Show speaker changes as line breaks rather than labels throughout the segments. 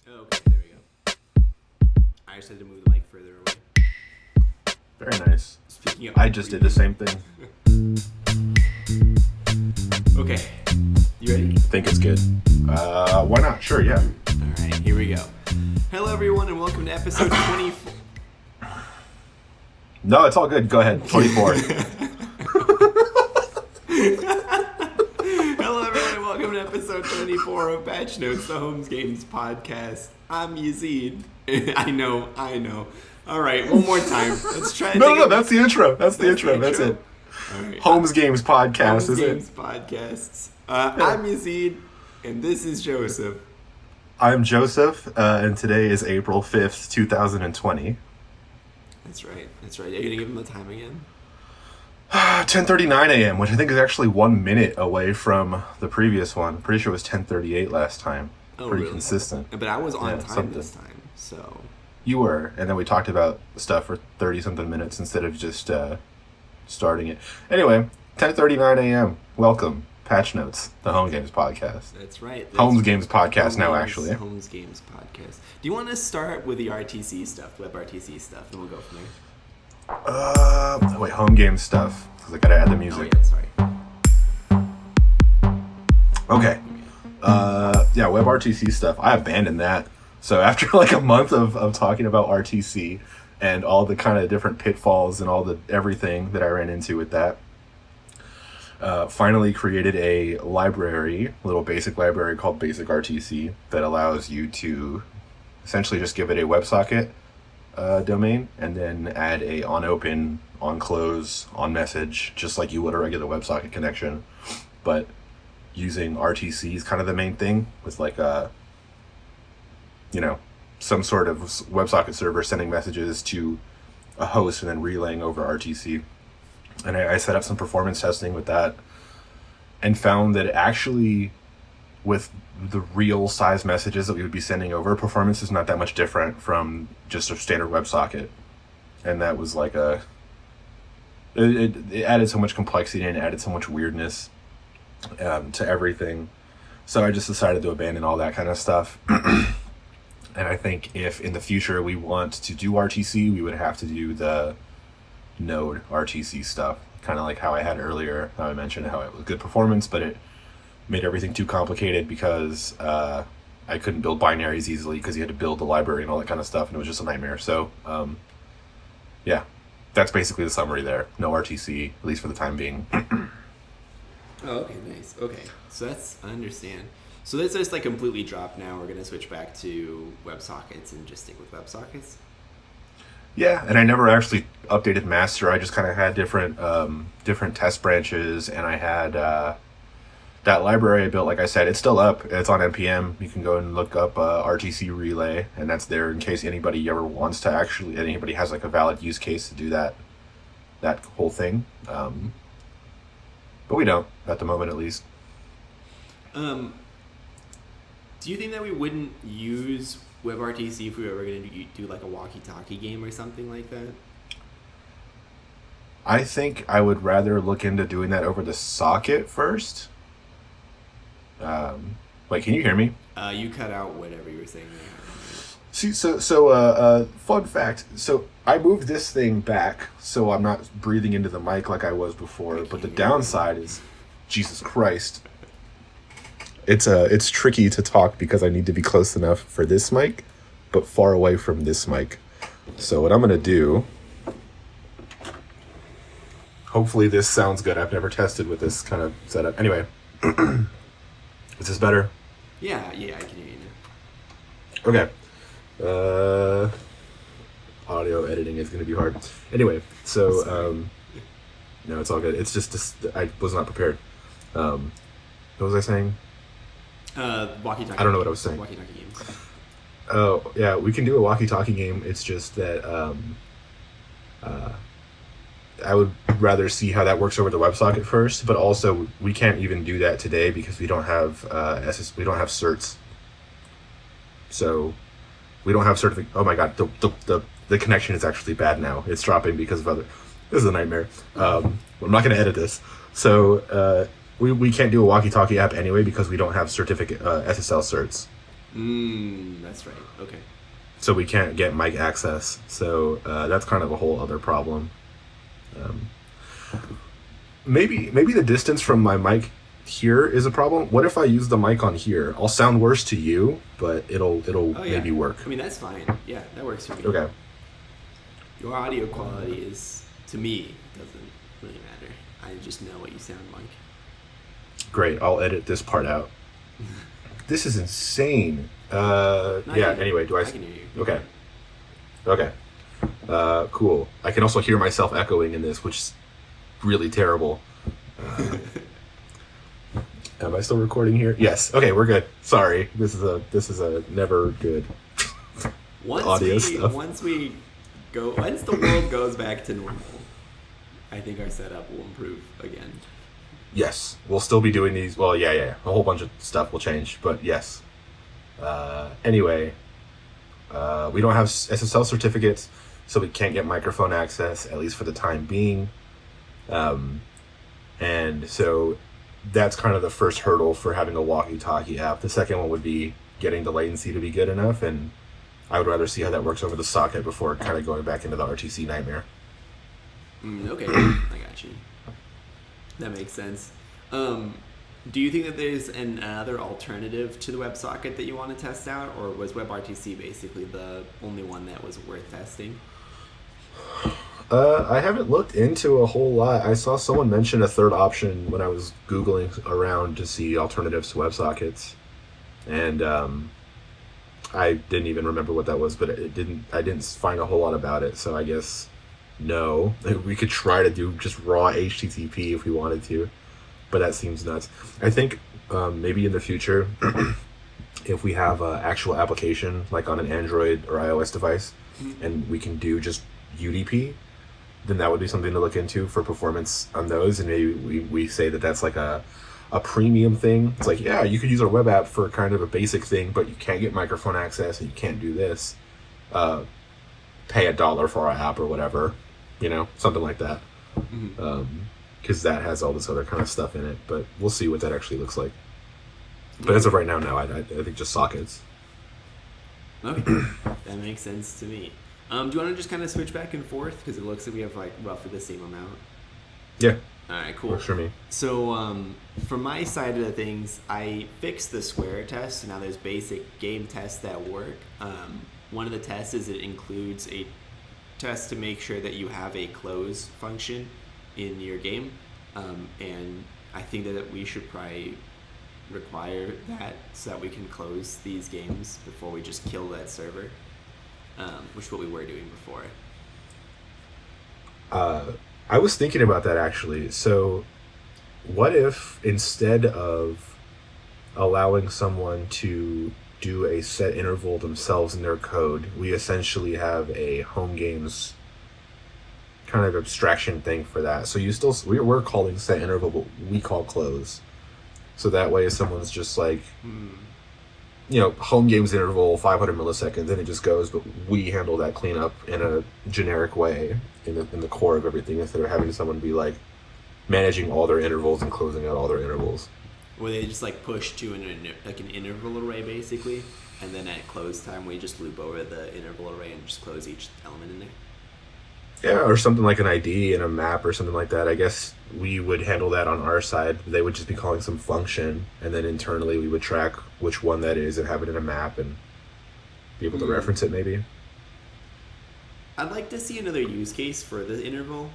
Oh, okay, there we go. I just had to move the mic further away.
Very nice.
Speaking of,
I just did the same thing.
Okay, you ready?
I think it's good. Why not? Sure, yeah.
All right, here we go. Hello, everyone, and welcome to episode 24.
No, it's all good. Go ahead. 24.
Hello, everyone, and welcome to episode 24 of Patch Notes, the Homegames podcast. I'm Yazeed. I know. All right, one more time. Let's try.
No, that's the intro. That's the intro. That's it.
All right.
Homegames podcast, is it?
Homegames podcasts. I'm Yazeed, and this is Joseph.
I'm Joseph, and today is April 5th, 2020.
That's right. Are you gonna give him the time again?
10:39 a.m., which I think is actually 1 minute away from the previous one. Pretty sure it was 10:38 last time.
Oh,
Pretty
really?
consistent.
But I was on time
something.
this time, so.
You were, and then we talked about stuff for 30-something minutes instead of just starting it. Anyway, 10:39 a.m. Welcome, Patch Notes, the Homegames podcast.
That's right.
Homegames podcast now, actually.
Homegames podcast. Do you want to start with the RTC stuff, WebRTC stuff, and we'll go from there?
Wait, Homegames stuff, because I gotta add the music.
Oh, yeah, sorry.
Okay. Yeah, WebRTC stuff. I abandoned that. So after like a month of talking about RTC and all the kind of different pitfalls and all the everything that I ran into with that, finally created a little basic library called Basic RTC that allows you to essentially just give it a WebSocket domain and then add a onOpen, onClose, onMessage, just like you would a regular WebSocket connection, but using RTC is kind of the main thing with like some sort of WebSocket server sending messages to a host and then relaying over RTC. And I set up some performance testing with that and found that actually with the real size messages that we would be sending over, performance is not that much different from just a standard WebSocket. And that was like it added so much complexity and added so much weirdness to everything. So I just decided to abandon all that kind of stuff. And I think if in the future we want to do RTC, we would have to do the node RTC stuff. Kind of like how I had earlier, how I mentioned how it was good performance, but it made everything too complicated because I couldn't build binaries easily because you had to build the library and all that kind of stuff, and it was just a nightmare. So, yeah, that's basically the summary there. No RTC, at least for the time being.
Oh, okay, nice. Okay, so I understand. So this is like completely dropped now. We're going to switch back to WebSockets and just stick with WebSockets?
Yeah, and I never actually updated master. I just kind of had different test branches, and I had that library I built, like I said, it's still up. It's on NPM. You can go and look up RTC relay, and that's there in case anybody ever wants to anybody has like a valid use case to do that whole thing. But we don't, at the moment at least.
Do you think that we wouldn't use WebRTC if we were ever going to do like a walkie-talkie game or something like that?
I think I would rather look into doing that over the socket first. Wait, can you hear me?
You cut out whatever you were saying there.
See, so fun fact. So I moved this thing back so I'm not breathing into the mic like I was before. But the downside is, Jesus Christ, it's tricky to talk because I need to be close enough for this mic, but far away from this mic. So what I'm gonna do. Hopefully this sounds good. I've never tested with this kind of setup. Anyway, is this better?
Yeah, I can hear you now.
Okay. Audio editing is going to be hard. Anyway, so no, it's all good. It's just I was not prepared. What was I saying?
Walkie-talkie.
I don't know what I was saying.
Walkie-talkie games.
Oh yeah, we can do a walkie-talkie game. It's just that I would rather see how that works over the WebSocket first. But also, we can't even do that today because we don't have we don't have certs. So we don't have certificate. Oh my god, the connection is actually bad now. It's dropping because of other. This is a nightmare. I'm not going to edit this. So we can't do a walkie-talkie app anyway because we don't have certificate SSL certs.
That's right. Okay.
So we can't get mic access. So that's kind of a whole other problem. Maybe the distance from my mic here is a problem. What if I use the mic on here? I'll sound worse to you, but it'll maybe work.
I mean, that's fine. Yeah, that works for me.
Okay.
Your audio quality is, to me, doesn't really matter. I just know what you sound like.
Great. I'll edit this part out. This is insane. Anyway, do I
can hear you.
Okay. Okay. Cool. I can also hear myself echoing in this, which is really terrible. Am I still recording here? Yes. Okay, we're good. Sorry. This is a never good audio stuff.
Once the world goes back to normal, I think our setup will improve again.
Yes. We'll still be doing these. Well, yeah. A whole bunch of stuff will change, but yes. Anyway, we don't have SSL certificates, so we can't get microphone access, at least for the time being. And so that's kind of the first hurdle for having a walkie-talkie app. The second one would be getting the latency to be good enough, and I would rather see how that works over the socket before kind of going back into the RTC nightmare.
Okay, I got you. That makes sense. Do you think that there's another alternative to the WebSocket that you want to test out, or was WebRTC basically the only one that was worth testing?
I haven't looked into a whole lot. I saw someone mention a third option when I was Googling around to see alternatives to WebSockets. And I didn't even remember what that was, but I didn't find a whole lot about it. So I guess no. We could try to do just raw HTTP if we wanted to, but that seems nuts. I think maybe in the future, if we have an actual application like on an Android or iOS device, and we can do just UDP, then that would be something to look into for performance on those. And maybe we say that that's like a premium thing. It's like, yeah, you could use our web app for kind of a basic thing, but you can't get microphone access and you can't do this. Pay $1 for our app or whatever, something like that. Because that has all this other kind of stuff in it. But we'll see what that actually looks like. But as of right now, no, I think just sockets.
Okay, that makes sense to me. Do you want to just kind of switch back and forth? Because it looks like we have like roughly the same amount.
Yeah.
All right, cool.
Works for me.
So from my side of the things, I fixed the square test. So now there's basic game tests that work. One of the tests is it includes a test to make sure that you have a close function in your game. And I think that we should probably require that so that we can close these games before we just kill that server. Which is what we were doing before.
I was thinking about that actually. So what if instead of allowing someone to do a set interval themselves in their code, we essentially have a Homegames kind of abstraction thing for that. So we're calling set interval, but we call close. So that way if someone's just like... Homegames interval 500 milliseconds, and it just goes, but we handle that cleanup in a generic way in the core of everything, instead of having someone be like managing all their intervals and closing out all their intervals.
Where they just like push to an interval array basically, and then at close time we just loop over the interval array and just close each element in there.
Yeah, or something like an ID in a map or something like that. I guess we would handle that on our side. They would just be calling some function, and then internally we would track which one that is and have it in a map and be able to reference it maybe.
I'd like to see another use case for the interval.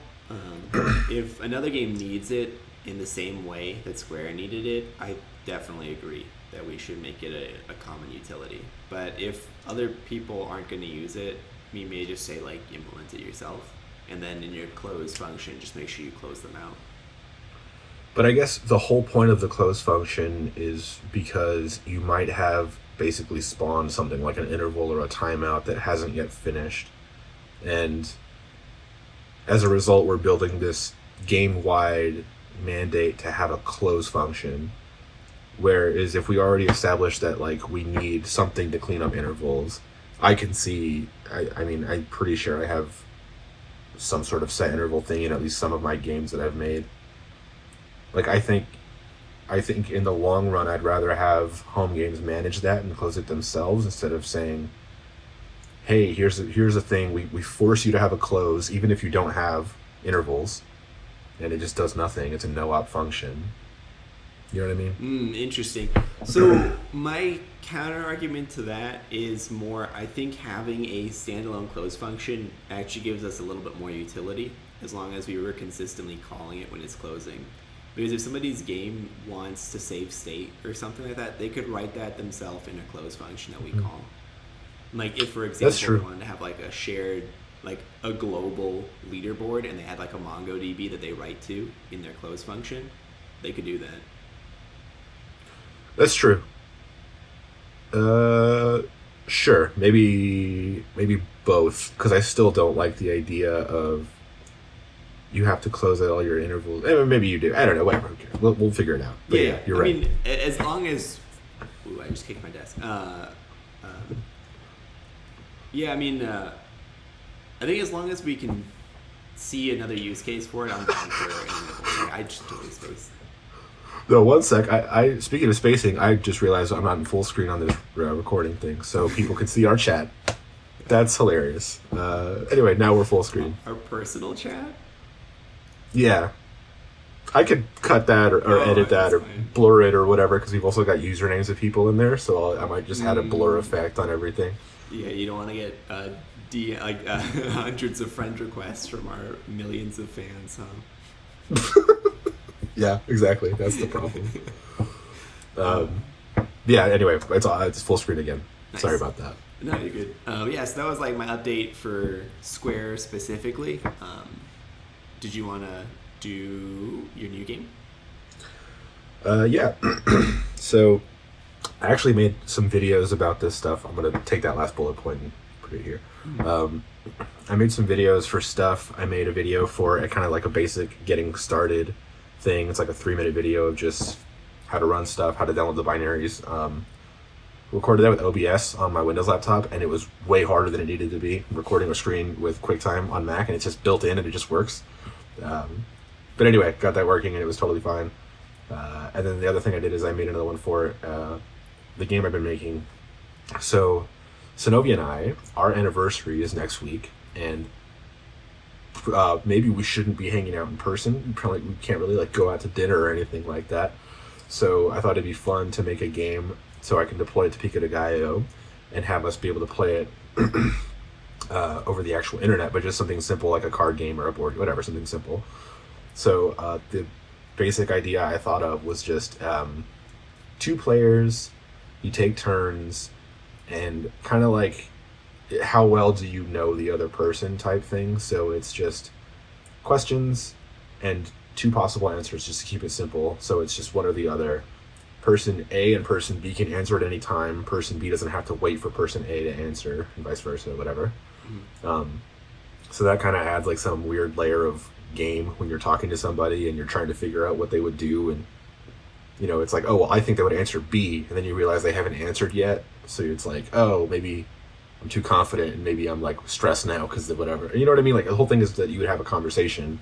If another game needs it in the same way that Square needed it, I definitely agree that we should make it a common utility. But if other people aren't going to use it, you may just say like implement it yourself, and then in your close function just make sure you close them out.
But I guess the whole point of the close function is because you might have basically spawned something like an interval or a timeout that hasn't yet finished, and as a result we're building this game-wide mandate to have a close function. Whereas if we already established that like we need something to clean up intervals, I can see, I'm pretty sure I have some sort of set interval thing in at least some of my games that I've made. Like, I think I think in the long run, I'd rather have Homegames manage that and close it themselves instead of saying, hey, here's a thing. We force you to have a close, even if you don't have intervals, and it just does nothing. It's a no-op function. You know what I mean?
Interesting. So my counter argument to that is more, I think having a standalone close function actually gives us a little bit more utility, as long as we were consistently calling it when it's closing. Because if somebody's game wants to save state or something like that, they could write that themselves in a close function that we call. Like if, for example, they wanted to have like a shared, like a global leaderboard and they had like a MongoDB that they write to in their close function, they could do that.
That's true. Sure. Maybe both, because I still don't like the idea of you have to close out all your intervals. Maybe you do. I don't know. Whatever. We'll figure it out. But yeah, you're right.
I mean, as long as... Ooh, I just kicked my desk. Yeah, I mean, I think as long as we can see another use case for it, I'm down for it. I just totally space.
No, one sec. I speaking of spacing, I just realized I'm not in full screen on this recording thing, so people can see our chat. That's hilarious. Anyway, now we're full screen.
Our personal chat?
Yeah. I could cut that or edit that or blur it or whatever, because we've also got usernames of people in there, so I might just add a blur effect on everything.
Yeah, you don't want to get hundreds of friend requests from our millions of fans, huh?
Yeah, exactly. That's the problem. Yeah, anyway, it's full screen again. Nice. Sorry about that.
No, you're good. Yeah, so that was like my update for Square specifically. Did you want to do your new game?
Yeah. So I actually made some videos about this stuff. I'm going to take that last bullet point and put it here. I made some videos for stuff. I made a video for a kind of like a basic getting started thing. It's like a 3-minute video of just how to run stuff, how to download the binaries. Recorded that with OBS on my Windows laptop, and it was way harder than it needed to be. I'm recording a screen with QuickTime on Mac, and it's just built in, and it just works. But anyway, got that working, and it was totally fine. And then the other thing I did is I made another one for the game I've been making. So Synovia and I, our anniversary is next week, and maybe we shouldn't be hanging out in person. Probably we can't really like go out to dinner or anything like that. So I thought it'd be fun to make a game so I can deploy it to Pico de Gallo and have us be able to play it over the actual internet, but just something simple like a card game or a board, whatever, something simple. So the basic idea I thought of was just 2 players, you take turns, and kind of like how well do you know the other person type thing. So it's just questions and 2 possible answers just to keep it simple. So it's just one or the other. Person A and person B can answer at any time. Person B doesn't have to wait for person A to answer, and vice versa, whatever. So that kind of adds like some weird layer of game when you're talking to somebody and you're trying to figure out what they would do. And, you know, it's like, oh, well, I think they would answer B. And then you realize they haven't answered yet. So it's like, oh, maybe I'm too confident and maybe I'm like stressed now because of whatever. You know what I mean? Like the whole thing is that you would have a conversation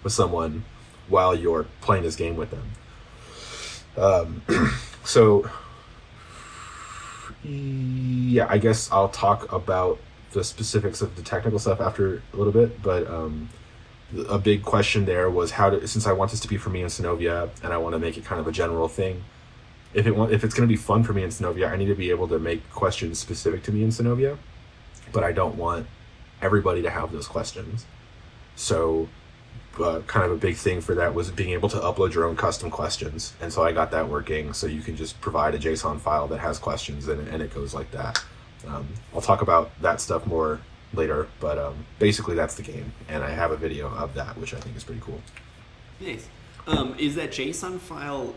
with someone while you're playing this game with them. So yeah, I guess I'll talk about the specifics of the technical stuff after a little bit, but a big question there was since I want this to be for me and Synovia and I want to make it kind of a general thing, if it's going to be fun for me and Synovia, I need to be able to make questions specific to me and Synovia, but I don't want everybody to have those questions. So kind of a big thing for that was being able to upload your own custom questions. And so I got that working. So you can just provide a JSON file that has questions in it, and it goes like that. I'll talk about that stuff more later, but basically that's the game. And I have a video of that, which I think is pretty cool.
Nice. Is that JSON file,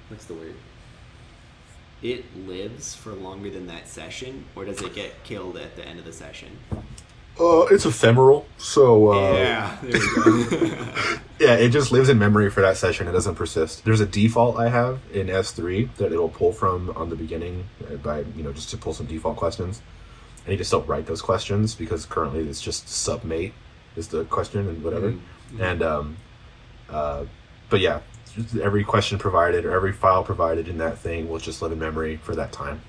what's the word? It lives for longer than that session, or does it get killed at the end of the session?
It's ephemeral, so
yeah, there we go.
Yeah, it just lives in memory for that session. It doesn't persist. There's a default I have in S3 that it'll pull from on the beginning by just to pull some default questions. I need to still write those questions because currently it's just submate is the question and whatever. Mm-hmm. And but yeah, every question provided or every file provided in that thing will just live in memory for that time.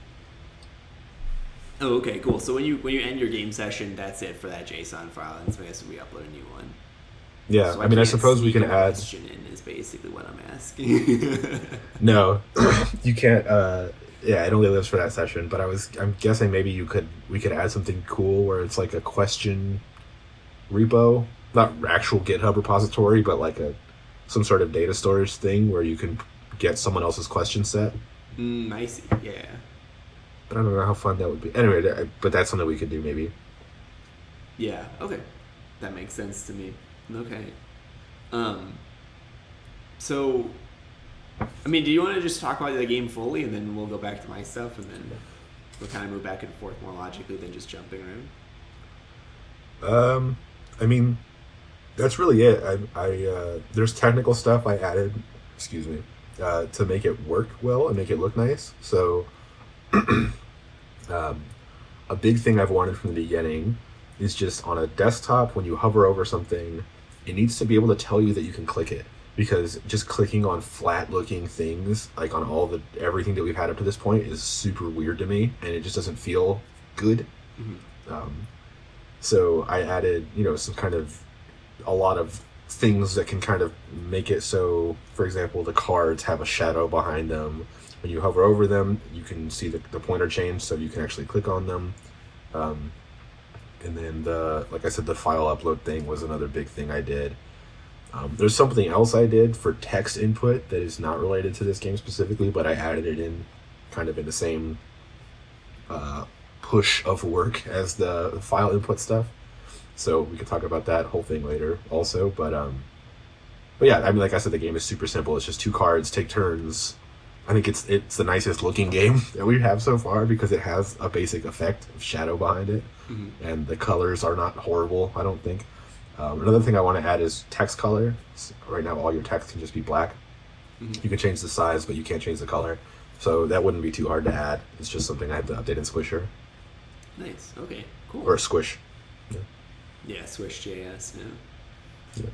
Oh, okay, cool. So when you end your game session, that's it for that JSON file, and so I guess we upload a new one.
Yeah,
So
I mean, I
can't
suppose we
sneak
can
a
add.
question in is basically what I'm asking.
No, you can't. Yeah, it only lives for that session. But I'm guessing maybe we could add something cool where it's like a question repo, not actual GitHub repository, but like some sort of data storage thing where you can get someone else's question set.
I see. Yeah.
But I don't know how fun that would be. Anyway, but that's something we could do maybe.
Yeah. Okay. That makes sense to me. Okay. So, I mean, do you want to just talk about the game fully, and then we'll go back to my stuff, and then we'll kind of move back and forth more logically than just jumping around?
I mean, that's really it. I there's technical stuff I added, excuse me, to make it work well and make it look nice. So, a big thing I've wanted from the beginning is just on a desktop, when you hover over something, it needs to be able to tell you that you can click it. Because just clicking on flat looking things, like on everything that we've had up to this point, is super weird to me, and it just doesn't feel good. So I added, a lot of things that can kind of make it so, for example, the cards have a shadow behind them. When you hover over them, you can see the pointer change, so you can actually click on them. And then like I said, the file upload thing was another big thing I did. There's something else I did for text input that is not related to this game specifically, but I added it in kind of in the same push of work as the file input stuff. So we could talk about that whole thing later also. But yeah, I mean, like I said, the game is super simple. It's just 2 cards, take turns. I think it's the nicest looking game that we have so far because it has a basic effect of shadow behind it. And the colors are not horrible, I don't think. Another thing I want to add is text color. Right now, all your text can just be black. You can change the size, but you can't change the color. So that wouldn't be too hard to add. It's just something I have to update in Squisher.
Nice. Okay. Cool.
Or Squish.
Yeah, Swish.js.
Yeah.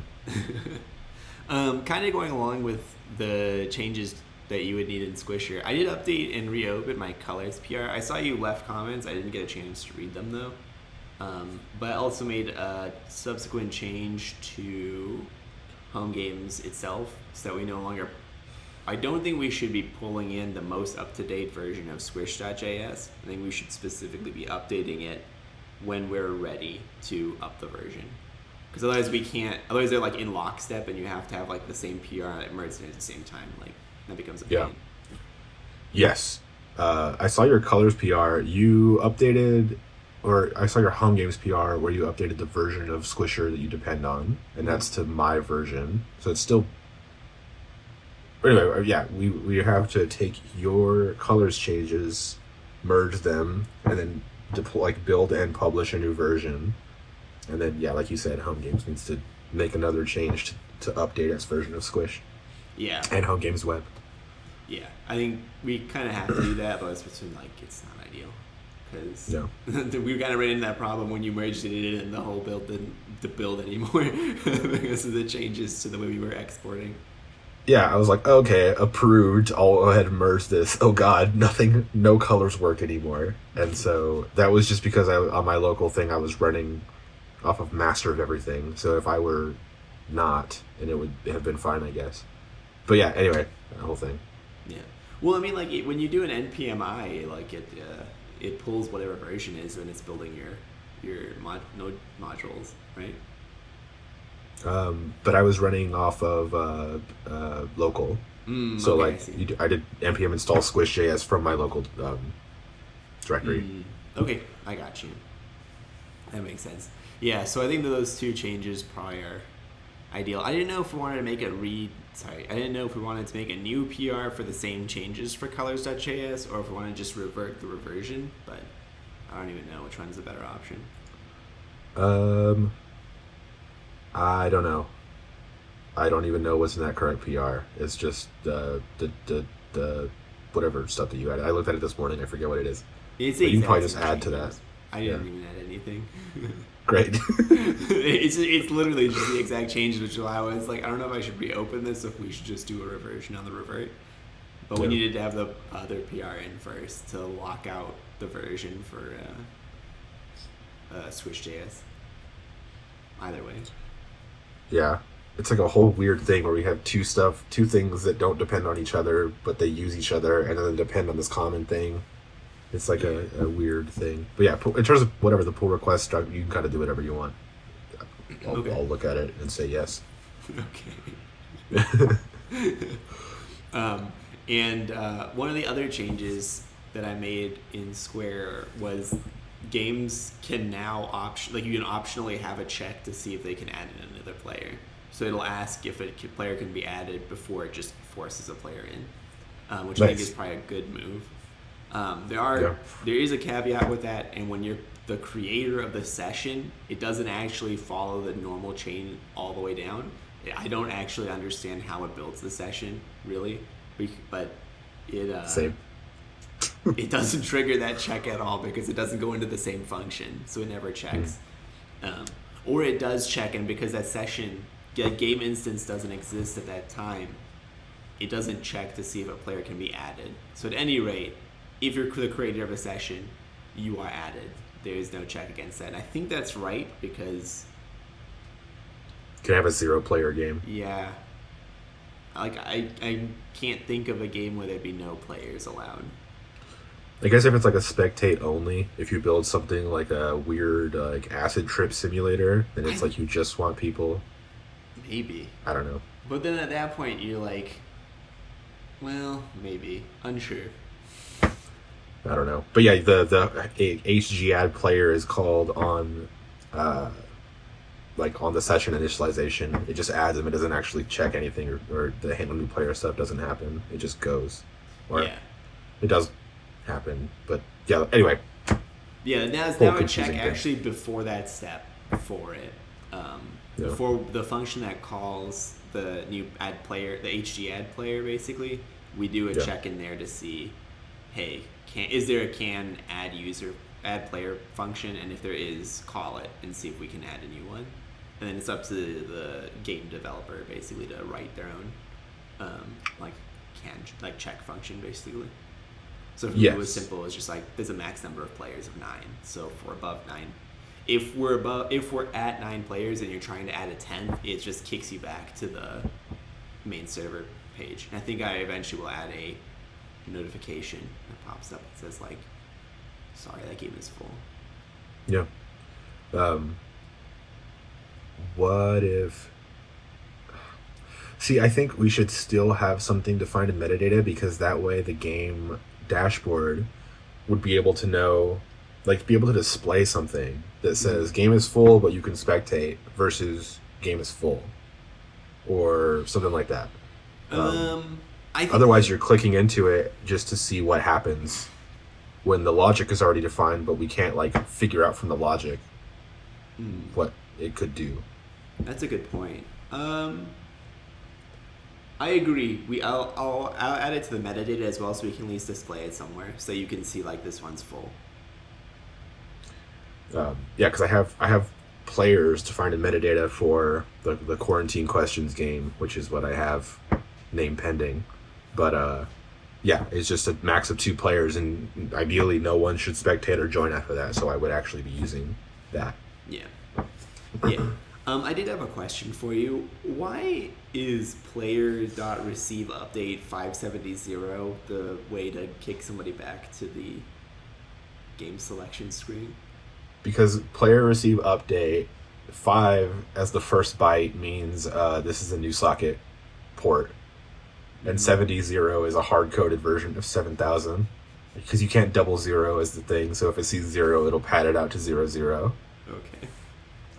Kind of going along with the changes that you would need in Squisher, I did update and reopen my colors PR. I saw you left comments. I didn't get a chance to read them though. But I also made a subsequent change to Homegames itself, so that we no longer... I don't think we should be pulling in the most up-to-date version of Squish.js. I think we should specifically be updating it when we're ready to up the version. Because otherwise we can't... Otherwise they're like in lockstep, and you have to have like the same PR merged at the same time. Like, that becomes a pain.
Yeah. Yes. I saw your colors PR. You updated... Or I saw your Homegames PR where you updated the version of Squisher that you depend on, and that's to my version. So it's still... Anyway, yeah, we have to take your colors changes, merge them, and then build and publish a new version. And then, yeah, like you said, Homegames needs to make another change to update its version of Squish.
Yeah.
And Homegames Web.
Yeah, I think we kind of have to do that, but it's not ideal. Because we kind of ran into that problem when you merged it in and the whole build didn't build anymore because of the changes to the way we were exporting.
Yeah, I was like, okay, approved. I'll go ahead and merge this. Oh god, no colors work anymore. And so that was just because on my local thing I was running off of master of everything. So if I were not, then it would have been fine, I guess. But yeah, anyway, the whole thing.
Yeah. Well, I mean, like when you do an npmi, like it pulls whatever version is when it's building your node modules, right?
But I was running off of local. So okay, I did npm install squish.js from my local directory.
Okay, I got you. That makes sense. Yeah, so I think that those 2 changes probably are ideal. I didn't know if we wanted to make I didn't know if we wanted to make a new PR for the same changes for colors.js or if we want to just revert the reversion, but I don't even know which one's the better option.
I don't know. I don't even know what's in that current PR. It's just the whatever stuff that you added. I looked at it this morning. I forget what it is.
It's
but you can probably just add to that.
I didn't even add anything.
Great.
It's literally just the exact changes, which I was like, I don't know if I should reopen this, if we should just do a reversion on the revert. But we needed to have the other PR in first to lock out the version for Switch.js. Either way.
Yeah. It's like a whole weird thing where we have two things that don't depend on each other, but they use each other, and then they depend on this common thing. It's like a weird thing. But yeah, in terms of whatever the pull request, you can kind of do whatever you want. I'll look at it and say yes.
Okay. And one of the other changes that I made in Square was games can now you can optionally have a check to see if they can add in another player. So it'll ask if a player can be added before it just forces a player in, which I think is probably a good move. There is a caveat with that, and when you're the creator of the session, it doesn't actually follow the normal chain all the way down. I don't actually understand how it builds the session, really, but it
Same.
It doesn't trigger that check at all because it doesn't go into the same function, so it never checks. Or it does check, and because that session, the game instance doesn't exist at that time, it doesn't check to see if a player can be added. So at any rate, if you're the creator of a session, you are added. There is no check against that. And I think that's right because...
Can have a 0-player game.
Yeah. Like, I can't think of a game where there'd be no players allowed.
I guess if it's like a spectate only, if you build something like a weird like acid trip simulator, then it's like you just want people.
Maybe.
I don't know.
But then at that point, you're like, well, maybe. Unsure.
I don't know. But yeah, the HG add player is called on like on the session initialization. It just adds them. It doesn't actually check anything, or the handle new player stuff doesn't happen. It just goes. Or it does happen. But yeah, anyway.
Yeah, that would check actually before that step for it. Before the function that calls the new add player, the HG add player, basically, we do a check in there to see, hey, is there a can add player function, and if there is, call it and see if we can add a new one. And then it's up to the game developer basically to write their own check function basically. So for me, it was simple. It's just like there's a max number of players of 9. So if we're above 9, if we're at 9 players and you're trying to add a 10th, it just kicks you back to the main server page. And I think I eventually will add a notification that pops up that says like, sorry, that game is full.
Yeah. What if... See, I think we should still have something defined in metadata, because that way the game dashboard would be able to know, like, be able to display something that says game is full, but you can spectate, versus game is full, or something like that. Otherwise, you're clicking into it just to see what happens when the logic is already defined, but we can't like figure out from the logic what it could do.
That's a good point. I agree. I'll add it to the metadata as well, so we can at least display it somewhere, so you can see like this one's full.
Because I have players to find in metadata for the quarantine questions game, which is what I have name pending. But it's just a max of 2 players, and ideally no one should spectate or join after that. So I would actually be using that.
Yeah. I did have a question for you. Why is player.receiveUpdate 570 the way to kick somebody back to the game selection screen? Because
player receive update 5 as the first byte means this is a new socket port, and 70 is a hard-coded version of 7000, because you can't double 0 as the thing. So if it sees 0, it'll pad it out to 00.
Okay.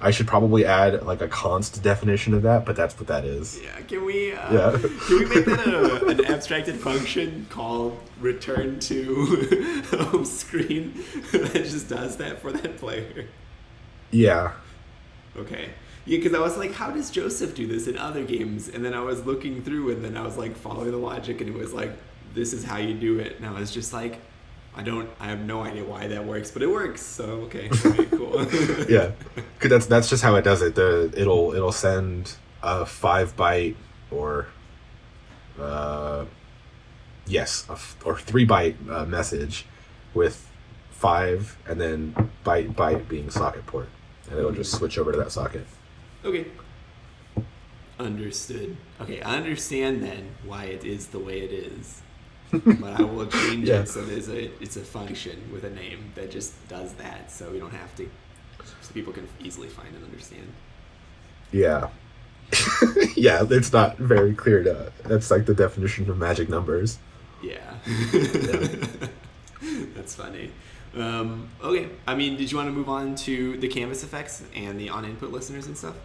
I should probably add like a const definition of that, but that's what that is.
Yeah, can we make that an abstracted function called return to home screen that just does that for that player?
Yeah.
Okay. Yeah, because I was like, how does Joseph do this in other games? And then I was looking through, and then I was like following the logic, and it was like, this is how you do it. And I was just like, I have no idea why that works, but it works. So okay, okay, cool.
Yeah, because that's just how it does it. It'll send a 5 byte or yes, or 3 byte message with 5 and then byte being socket port, and it'll just switch over to that socket.
Okay. Understood. Okay, I understand then why it is the way it is. But I will change it so it's a function with a name that just does that, so we don't have to, so people can easily find and understand.
Yeah. Yeah, it's not very clear that's like the definition of magic numbers.
Yeah. That's funny. Okay, I mean, did you want to move on to the canvas effects and the on-input listeners and stuff?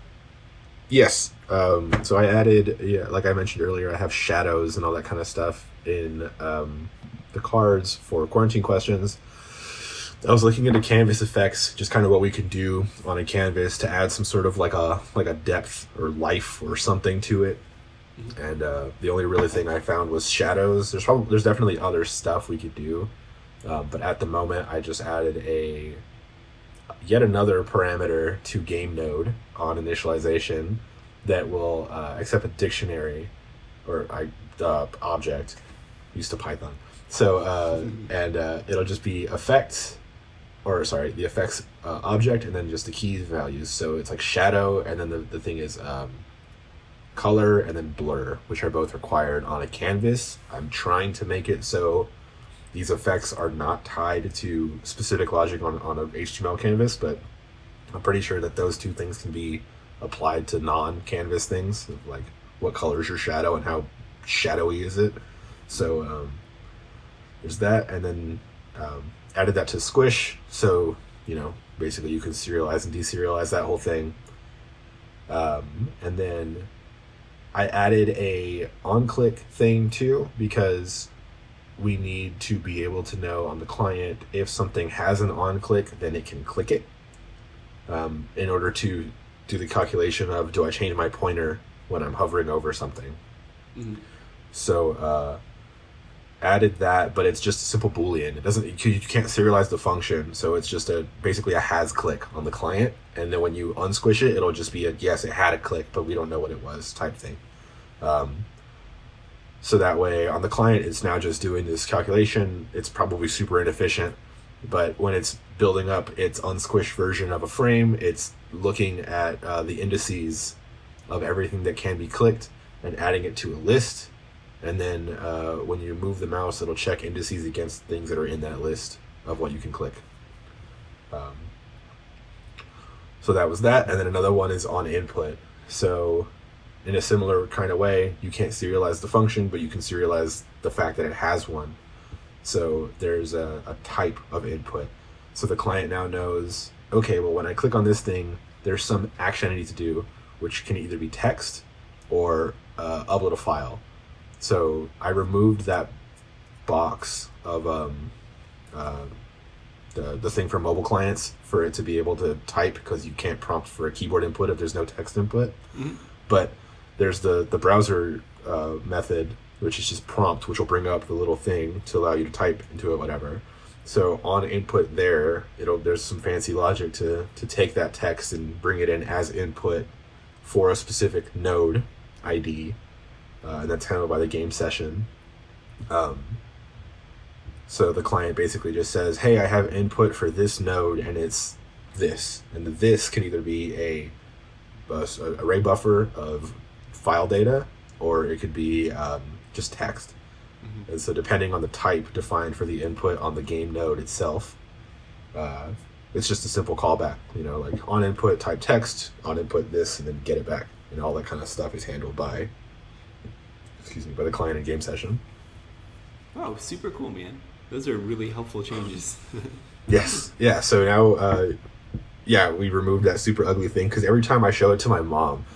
Yes. So I added, like I mentioned earlier, I have shadows and all that kind of stuff in the cards for quarantine questions. I was looking into canvas effects, just kind of what we could do on a canvas to add some sort of like a depth or life or something to it. And the only really thing I found was shadows. There's definitely other stuff we could do, but at the moment I just added yet another parameter to game node on initialization that will accept a dictionary or object. Used to Python. So and it'll just be the effects object, and then just the key values. So it's like shadow, and then the thing is color, and then blur, which are both required on a canvas. I'm trying to make it so these effects are not tied to specific logic on an HTML canvas, but I'm pretty sure that those two things can be applied to non-canvas things, like what color is your shadow and how shadowy is it. So there's that, and then added that to Squish, so basically you can serialize and deserialize that whole thing. And then I added a on-click thing too, because we need to be able to know on the client if something has an on-click, then it can click it, in order to do the calculation of, do I change my pointer when I'm hovering over something? Mm-hmm. So added that, but it's just a simple Boolean. It doesn't, you can't serialize the function, so it's just basically a has click on the client, and then when you unsquish it, it'll just be yes, it had a click, but we don't know what it was type thing. So that way on the client, it's now just doing this calculation. It's probably super inefficient, but when it's building up its unsquished version of a frame, it's looking at the indices of everything that can be clicked and adding it to a list. And then when you move the mouse, it'll check indices against things that are in that list of what you can click. So that was that. And then another one is on input. So in a similar kind of way, you can't serialize the function, but you can serialize the fact that it has one. So there's a type of input. So the client now knows, okay, well, when I click on this thing, there's some action I need to do, which can either be text or upload a file. So I removed that box of the thing for mobile clients for it to be able to type, because you can't prompt for a keyboard input if there's no text input. Mm-hmm. But there's the browser method, which is just prompt, which will bring up the little thing to allow you to type into it, whatever. So on input there's some fancy logic to take that text and bring it in as input for a specific node ID. And that's handled by the game session. So the client basically just says, hey, I have input for this node, and it's this. And the this can either be a array buffer of file data, or it could be just text. Mm-hmm. And so depending on the type defined for the input on the game node itself, it's just a simple callback. Like on input type text, on input this, and then get it back. And all that kind of stuff is handled by the client and game session.
Oh, super cool, man. Those are really helpful changes.
Yes. Yeah. So now, we removed that super ugly thing, because every time I show it to my mom,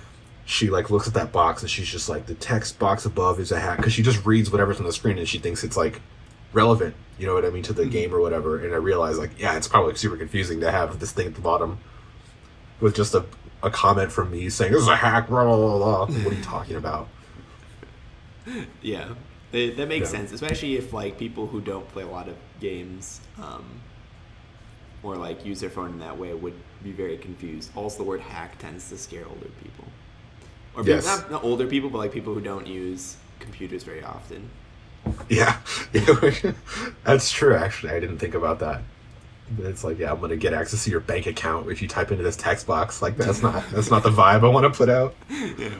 she looks at that box and she's just like, the text box above is a hack, because she just reads whatever's on the screen and she thinks it's relevant, you know what I mean, to the game or whatever. And I realize it's probably super confusing to have this thing at the bottom with just a comment from me saying, this is a hack, blah, blah, blah, blah. What are you talking about?
Yeah. That makes
Yeah.
sense, especially if like people who don't play a lot of games, or like use their phone in that way would be very confused. Also, the word hack tends to scare older people, or
Yes.
not older people, but like people who don't use computers very often.
Yeah. That's true, actually. I didn't think about that. But it's like, yeah, I'm gonna get access to your bank account if you type into this text box. Like that's not the vibe I want to put out.
Yeah.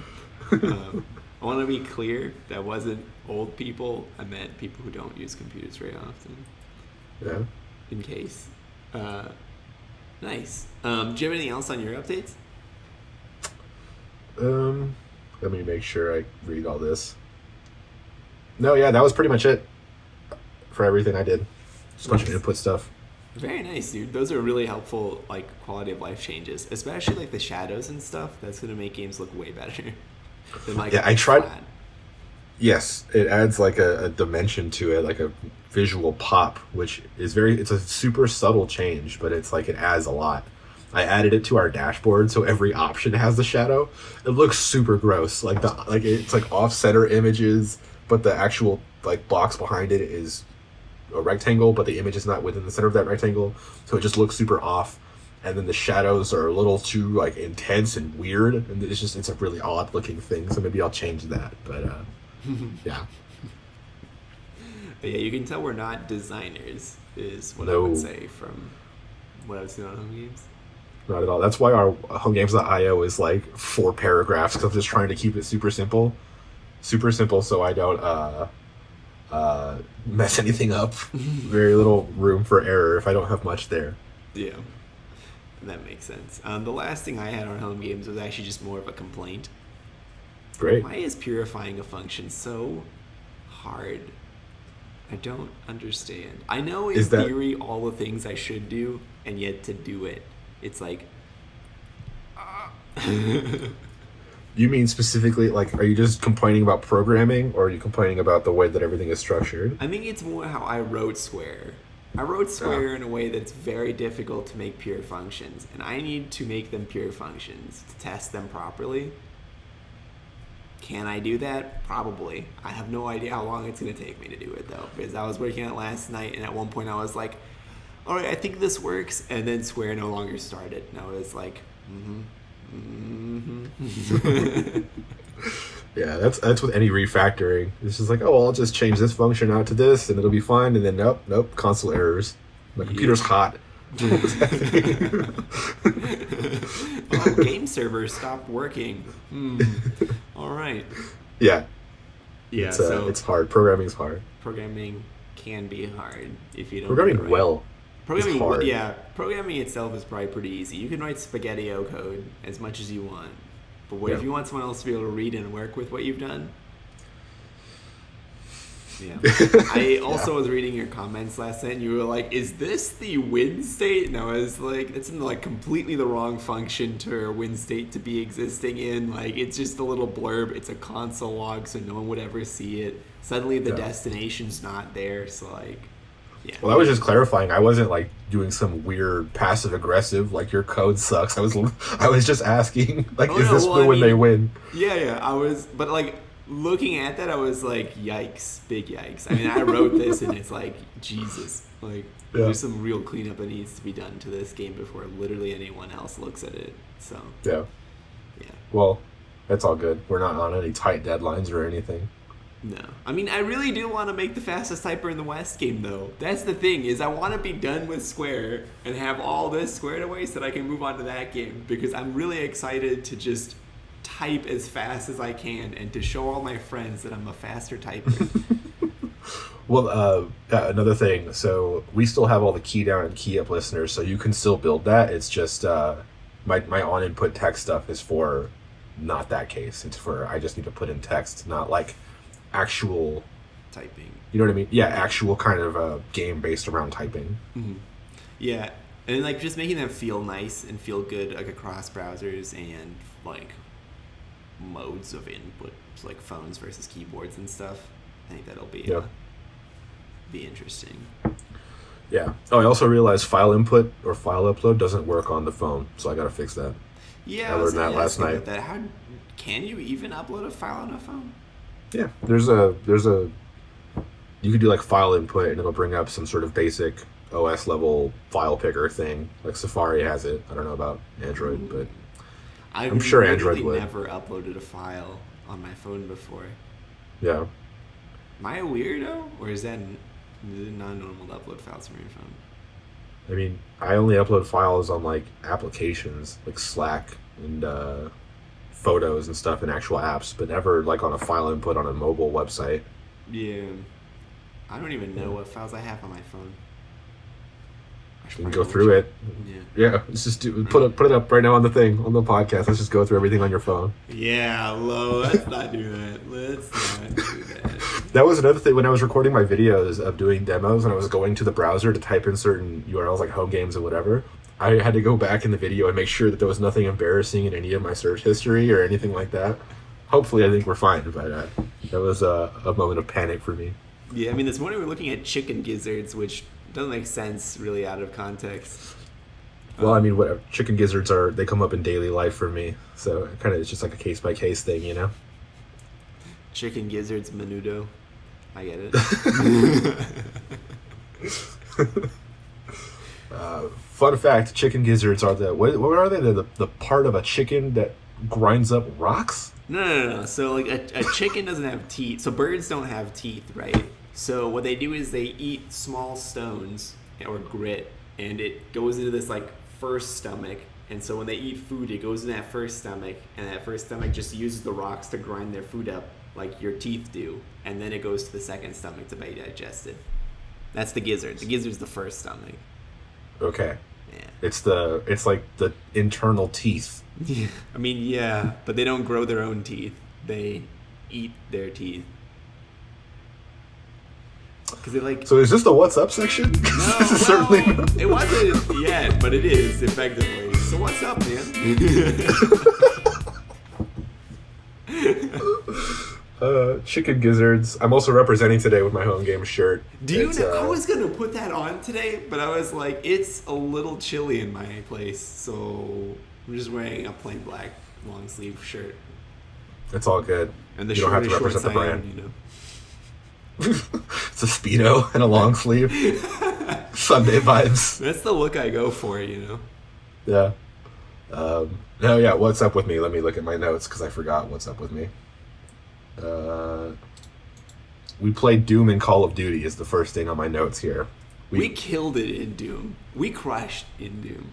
I want to be clear, that wasn't old people. I meant people who don't use computers very often.
Yeah.
In case. Nice. Do you have anything else on your updates?
Let me make sure I read all this. No, yeah, that was pretty much it for everything I did. Just a bunch of input stuff.
Very nice, dude. Those are really helpful, like, quality of life changes, especially like the shadows and stuff. That's gonna make games look way better than like.
Yeah, I tried.
flat.
Yes, it adds like a dimension to it, like a visual pop, which is it's a super subtle change, but it's like it adds a lot. I added it to our dashboard, so every option has the shadow. It looks super gross, like it's like off center images, but the actual like box behind it is a rectangle, but the image is not within the center of that rectangle, so it just looks super off. And then the shadows are a little too like intense and weird, and it's a really odd looking thing. So maybe I'll change that, but yeah.
But yeah, you can tell we're not designers, is what I
No.
would say from what I've seen on Homegames.
Not at all. That's why our homegames.io is like 4 paragraphs, because I'm just trying to keep it super simple, so I don't mess anything up. Very little room for error if I don't have much there.
Yeah, that makes sense. The last thing I had on Homegames was actually just more of a complaint.
Great.
Why is purifying a function so hard? I don't understand. I know in theory all the things I should do, and yet to do it, it's like...
You mean specifically, like, are you just complaining about programming, or are you complaining about the way that everything is structured?
I think it's more how I wrote Square. I wrote Square in a way that's very difficult to make pure functions, and I need to make them pure functions to test them properly. Can I do that? Probably. I have no idea how long it's going to take me to do it, though, because I was working on it last night, and at one point I was like, all right, I think this works, and then Square no longer started, and I was like,
Yeah, that's with any refactoring. It's just like, oh, well, I'll just change this function out to this, and it'll be fine, and then nope, console errors. My computer's hot.
Oh, game server stopped working. All right.
Yeah.
Yeah,
So it's hard. Programming's hard.
Programming can be hard if you don't
Programming
do it right.
well.
Programming,
is hard.
yeah, programming itself is probably pretty easy. You can write spaghetti-o code as much as you want, but what if you want someone else to be able to read and work with what you've done? Yeah. I also was reading your comments last night, and you were like, "Is this the win state?" And I was like, "It's in like completely the wrong function to a win state to be existing in. Like, it's just a little blurb. It's a console log, so no one would ever see it. Suddenly, the destination's not there. So like." Yeah.
Well, I was just clarifying. I wasn't like doing some weird passive aggressive like your code sucks. I was just asking like, is this when they win?
Yeah. I was, but like looking at that, I was like, yikes, big yikes. I mean, I wrote this, and it's like, Jesus, like there's some real cleanup that needs to be done to this game before literally anyone else looks at it. So
yeah. Well, that's all good. We're not on any tight deadlines or anything.
No. I mean, I really do want to make the fastest typer in the West game, though. That's the thing, is I want to be done with Square and have all this squared away so that I can move on to that game, because I'm really excited to just type as fast as I can and to show all my friends that I'm a faster typer.
Well, another thing. So we still have all the key down and key up listeners, so you can still build that. It's just my on input text stuff is for not that case. It's for I just need to put in text, not like actual
typing.
You know what I mean? Yeah, actual kind of game based around typing.
Mm-hmm. Yeah, and like just making them feel nice and feel good, like across browsers and like modes of input, like phones versus keyboards and stuff. I think that'll be be interesting.
Yeah. Oh, I also realized file input or file upload doesn't work on the phone, so I got to fix that.
Yeah,
I learned that last night.
How can you even upload a file on a phone?
Yeah, there's a you could do like file input, and it'll bring up some sort of basic OS level file picker thing. Like Safari has it. I don't know about Android, but I'm sure Android would.
I've never uploaded a file on my phone before.
Yeah.
Am I a weirdo, or is it not normal to upload files from your phone?
I mean, I only upload files on like applications, like Slack and photos and stuff in actual apps, but never like on a file input on a mobile website.
Yeah. I don't even know what files I have on my phone.
You can go through it. Yeah. Let's just put it up right now on the thing, on the podcast. Let's just go through everything on your phone.
Yeah, let's not do that.
That was another thing when I was recording my videos of doing demos and I was going to the browser to type in certain URLs like Homegames or whatever. I had to go back in the video and make sure that there was nothing embarrassing in any of my search history or anything like that. Hopefully, I think we're fine, but that was a moment of panic for me.
Yeah, I mean, this morning we were looking at chicken gizzards, which doesn't make sense really out of context.
Well, I mean, whatever. Chicken gizzards they come up in daily life for me, so it's just like a case-by-case thing, you know?
Chicken gizzards menudo. I get it.
Fun fact, chicken gizzards are what are they? They're the part of a chicken that grinds up rocks?
No. So, like, a chicken doesn't have teeth. So birds don't have teeth, right? So what they do is they eat small stones or grit, and it goes into this, like, first stomach. And so when they eat food, it goes in that first stomach, and that first stomach just uses the rocks to grind their food up like your teeth do. And then it goes to the second stomach to be digested. That's the gizzard. The gizzard's the first stomach.
Okay.
Yeah.
It's like the internal teeth.
Yeah. I mean, yeah, but they don't grow their own teeth. They eat their teeth. Cause they like.
So is this the what's up section?
No,
certainly
it wasn't yet, but it is effectively. So what's up, man?
Chicken gizzards. I'm also representing today with my Homegames shirt.
Do you know? I was gonna put that on today, but I was like, it's a little chilly in my place, so I'm just wearing a plain black long sleeve shirt.
It's all good.
And the
you don't have to represent the brand.
You know.
It's a Speedo and a long sleeve. Sunday vibes.
That's the look I go for, you know.
Yeah. No, yeah. What's up with me? Let me look at my notes because I forgot what's up with me. We played Doom and Call of Duty is the first thing on my notes here.
We killed it in Doom. We crushed in Doom.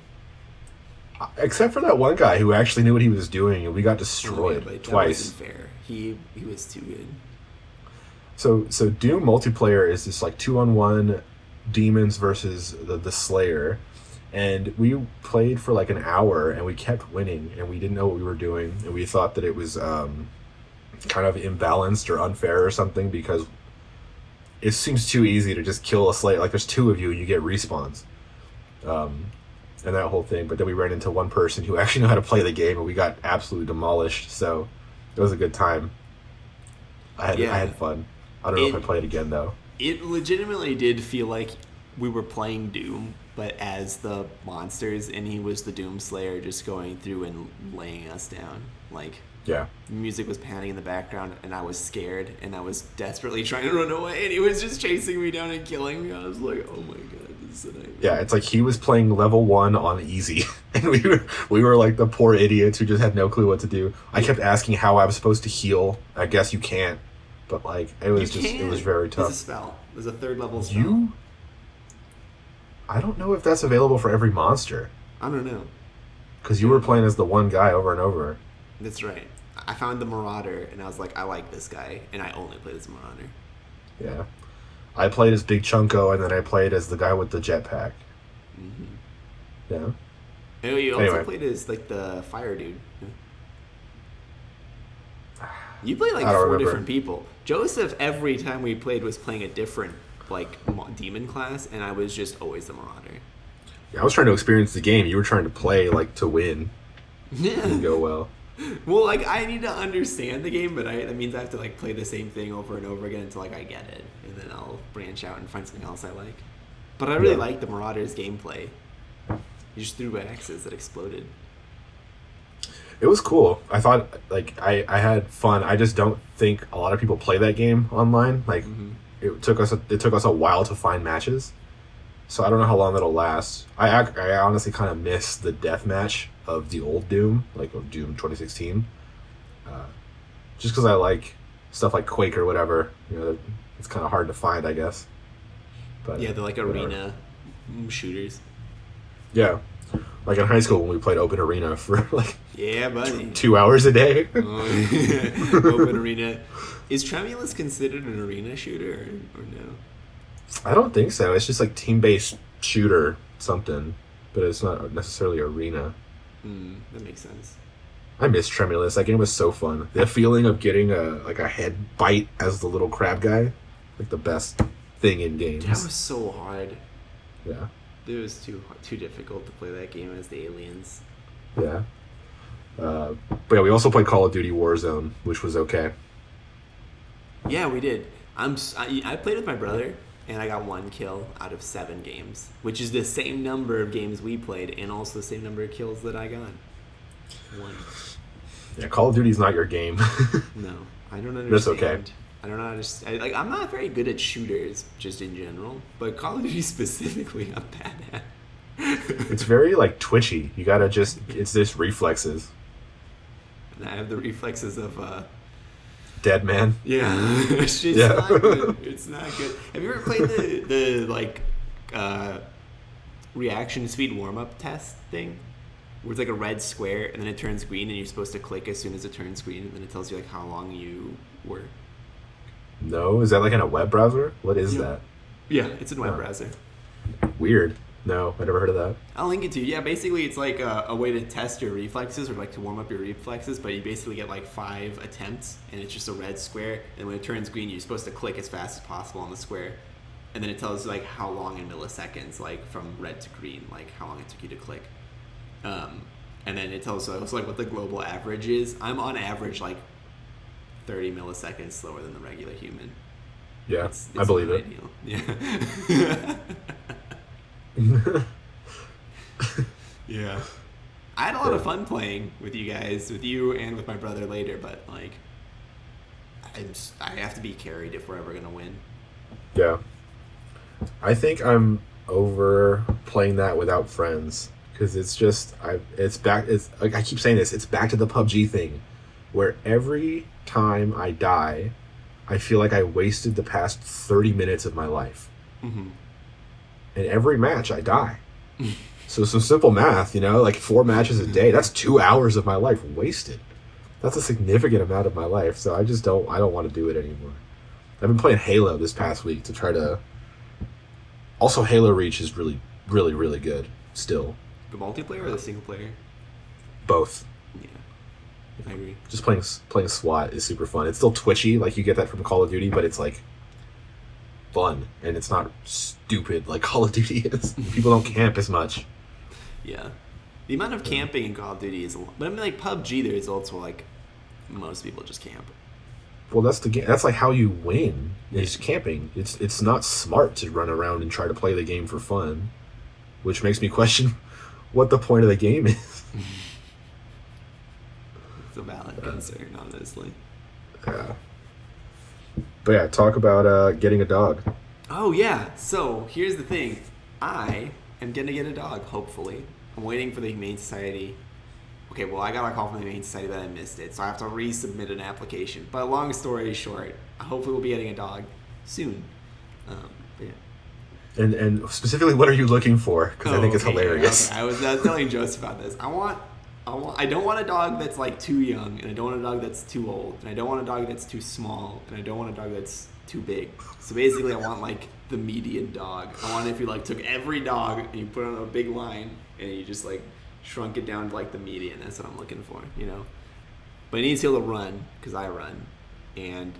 Except for that one guy who actually knew what he was doing, and we got destroyed twice.
That wasn't fair. He was too good.
So Doom multiplayer is this like 2-on-1 demons versus the Slayer, and we played for like an hour and we kept winning and we didn't know what we were doing and we thought that it was kind of imbalanced or unfair or something because it seems too easy to just kill a Slayer. Like there's two of you and you get respawns, and that whole thing. But then we ran into one person who actually knew how to play the game and we got absolutely demolished. So it was a good time. I had fun. I don't know if I play it again, though.
It legitimately did feel like we were playing Doom, but as the monsters, and he was the Doom Slayer just going through and laying us down. Like,
yeah.
Music was pounding in the background, and I was scared, and I was desperately trying to run away, and he was just chasing me down and killing me. I was like, oh my god, this is a nightmare.
Yeah, it's like he was playing level 1 on easy, and we were like the poor idiots who just had no clue what to do. I kept asking how I was supposed to heal. I guess you can't. But like it was very tough.
There's a spell. There's a 3rd level spell.
I don't know if that's available for every monster.
I don't know.
Because you were playing as the one guy over and over.
That's right. I found the Marauder and I was like, I like this guy, and I only played as Marauder.
Yeah, I played as Big Chunko, and then I played as the guy with the jetpack.
Mm-hmm.
Yeah.
Oh, you also played as like the fire dude. You played like 4 different people. Joseph, every time we played, was playing a different like demon class, and I was just always the Marauder.
Yeah, I was trying to experience the game. You were trying to play like to win.
Yeah.
It didn't go well.
Well, like I need to understand the game, but that means I have to like play the same thing over and over again until like I get it, and then I'll branch out and find something else I like. But I really like the Marauder's gameplay. You just threw axes that exploded.
It was cool. I thought, like, I had fun. I just don't think a lot of people play that game online. Like, it took us a while to find matches. So I don't know how long that'll last. I honestly kind of miss the death match of the old Doom, like of Doom 2016. Just because I like stuff like Quake or whatever. It's kind of hard to find, I guess. But
yeah, they're like arena shooters.
Yeah, like in high school when we played Open Arena for like
yeah, buddy,
2 hours a day.
Open Arena. Is Tremulous considered an arena shooter or no?
I don't think so. It's just like team-based shooter something, but it's not necessarily arena.
That makes sense.
I miss Tremulous. That game was so fun. The feeling of getting a head bite as the little crab guy, like the best thing in games.
That was so hard.
Yeah.
It was too difficult to play that game as the aliens.
Yeah. But yeah, we also played Call of Duty Warzone, which was okay.
Yeah, we did. I played with my brother, and I got 1 kill out of 7 games, which is the same number of games we played, and also the same number of kills that I got. 1.
Yeah, Call of Duty's not your game.
No, I don't understand.
That's okay.
I don't understand. I'm not very good at shooters, just in general, but Call of Duty specifically, I'm bad at.
It's very like twitchy. You gotta it's just reflexes.
And I have the reflexes of
Dead man.
Yeah, it's just not good. It's not good. Have you ever played the like reaction speed warm up test thing? Where it's like a red square and then it turns green and you're supposed to click as soon as it turns green and then it tells you like how long you were.
No, is that like in a web browser? What is that?
Yeah, it's in a web browser.
Weird. No, I never heard of that.
I'll link it to you. Yeah, basically it's like a way to test your reflexes or like to warm up your reflexes, but you basically get like 5 attempts and it's just a red square, and when it turns green you're supposed to click as fast as possible on the square, and then it tells you like how long in milliseconds, like from red to green, like how long it took you to click. And then it tells us like what the global average is. I'm on average like 30 milliseconds slower than the regular human.
Yeah,
it's
I believe it.
ideal. Yeah. Yeah. I had a lot of fun playing with you guys, with you and with my brother later, but like I have to be carried if we're ever gonna win.
Yeah. I think I'm over playing that without friends. Because it's like I keep saying this, it's back to the PUBG thing, where every time I die, I feel like I wasted the past 30 minutes of my life. Mm-hmm. And every match I die. So some simple math, like 4 matches a day, that's 2 hours of my life wasted. That's a significant amount of my life, so I don't want to do it anymore. I've been playing Halo this past week to try to... Also, Halo Reach is really, really, really good still.
The multiplayer or the single player?
Both.
Yeah, I agree.
Just playing SWAT is super fun. It's still twitchy, like you get that from Call of Duty, but it's like fun, and it's not stupid like Call of Duty is. People don't camp as much.
Yeah. The amount of camping in Call of Duty is a lot. But I mean, like PUBG, the results were like most people just camp.
Well, that's the game. That's like how you win. Is camping. It's not smart to run around and try to play the game for fun, which makes me question what the point of the game is.
It's a valid concern, honestly.
Yeah. But yeah, talk about getting a dog.
Oh yeah. So here's the thing. I am gonna get a dog. Hopefully, I'm waiting for the Humane Society. Okay, well, I got a call from the Humane Society, but I missed it, so I have to resubmit an application. But long story short, hopefully we'll be getting a dog soon. But yeah.
And specifically, what are you looking for? Because I think it's hilarious.
Okay. I was telling Joseph about this. I don't want a dog that's like too young, and I don't want a dog that's too old, and I don't want a dog that's too small, and I don't want a dog that's too big. So basically, I want like the median dog. I want if you like took every dog and you put it on a big line and you just like shrunk it down to like the median. That's what I'm looking for, But it needs to be able to run because I run, and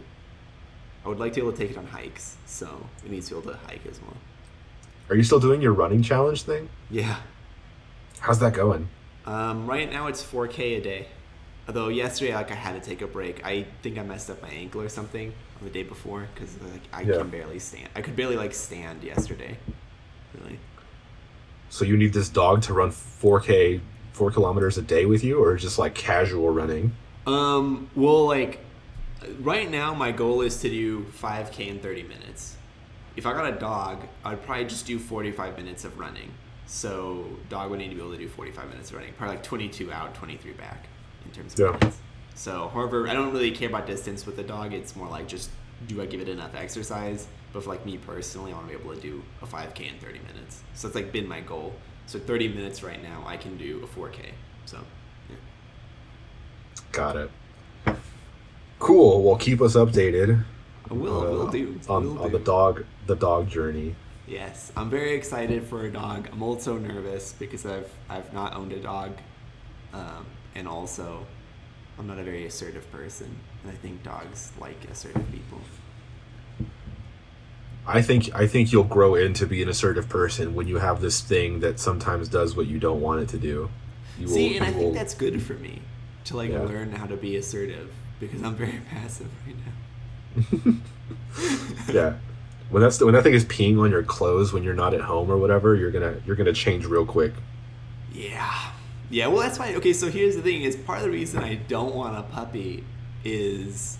I would like to be able to take it on hikes. So it needs to be able to hike as well.
Are you still doing your running challenge thing?
Yeah.
How's that going?
Right now it's 4K a day. Although yesterday, I had to take a break. I think I messed up my ankle or something on the day before because I can barely stand. I could barely stand yesterday. Really.
So you need this dog to run 4 kilometers a day with you, or just like casual running?
Well, like Right now, my goal is to do 5K in 30 minutes. If I got a dog, I'd probably just do 45 minutes of running. So dog would need to be able to do 45 minutes of running, probably like 22 out, 23 back in terms of minutes. So, however, I don't really care about distance with the dog. It's more like just, do I give it enough exercise? But for like me personally, I want to be able to do a 5K in 30 minutes. So it's like been my goal. So 30 minutes right now, I can do a 4K. So, yeah.
Got it. Cool. Well, keep us updated.
We'll do.
On the dog journey.
Yes, I'm very excited for a dog. I'm also nervous because I've not owned a dog, and also I'm not a very assertive person, and I think dogs like assertive people.
I think you'll grow into be an assertive person when you have this thing that sometimes does what you don't want it to do.
I think that's good for me to learn how to be assertive because I'm very passive right now.
Yeah. When that thing is peeing on your clothes when you're not at home or whatever, you're gonna change real quick.
Yeah. Well, that's fine. Okay, so here's the thing: is part of the reason I don't want a puppy is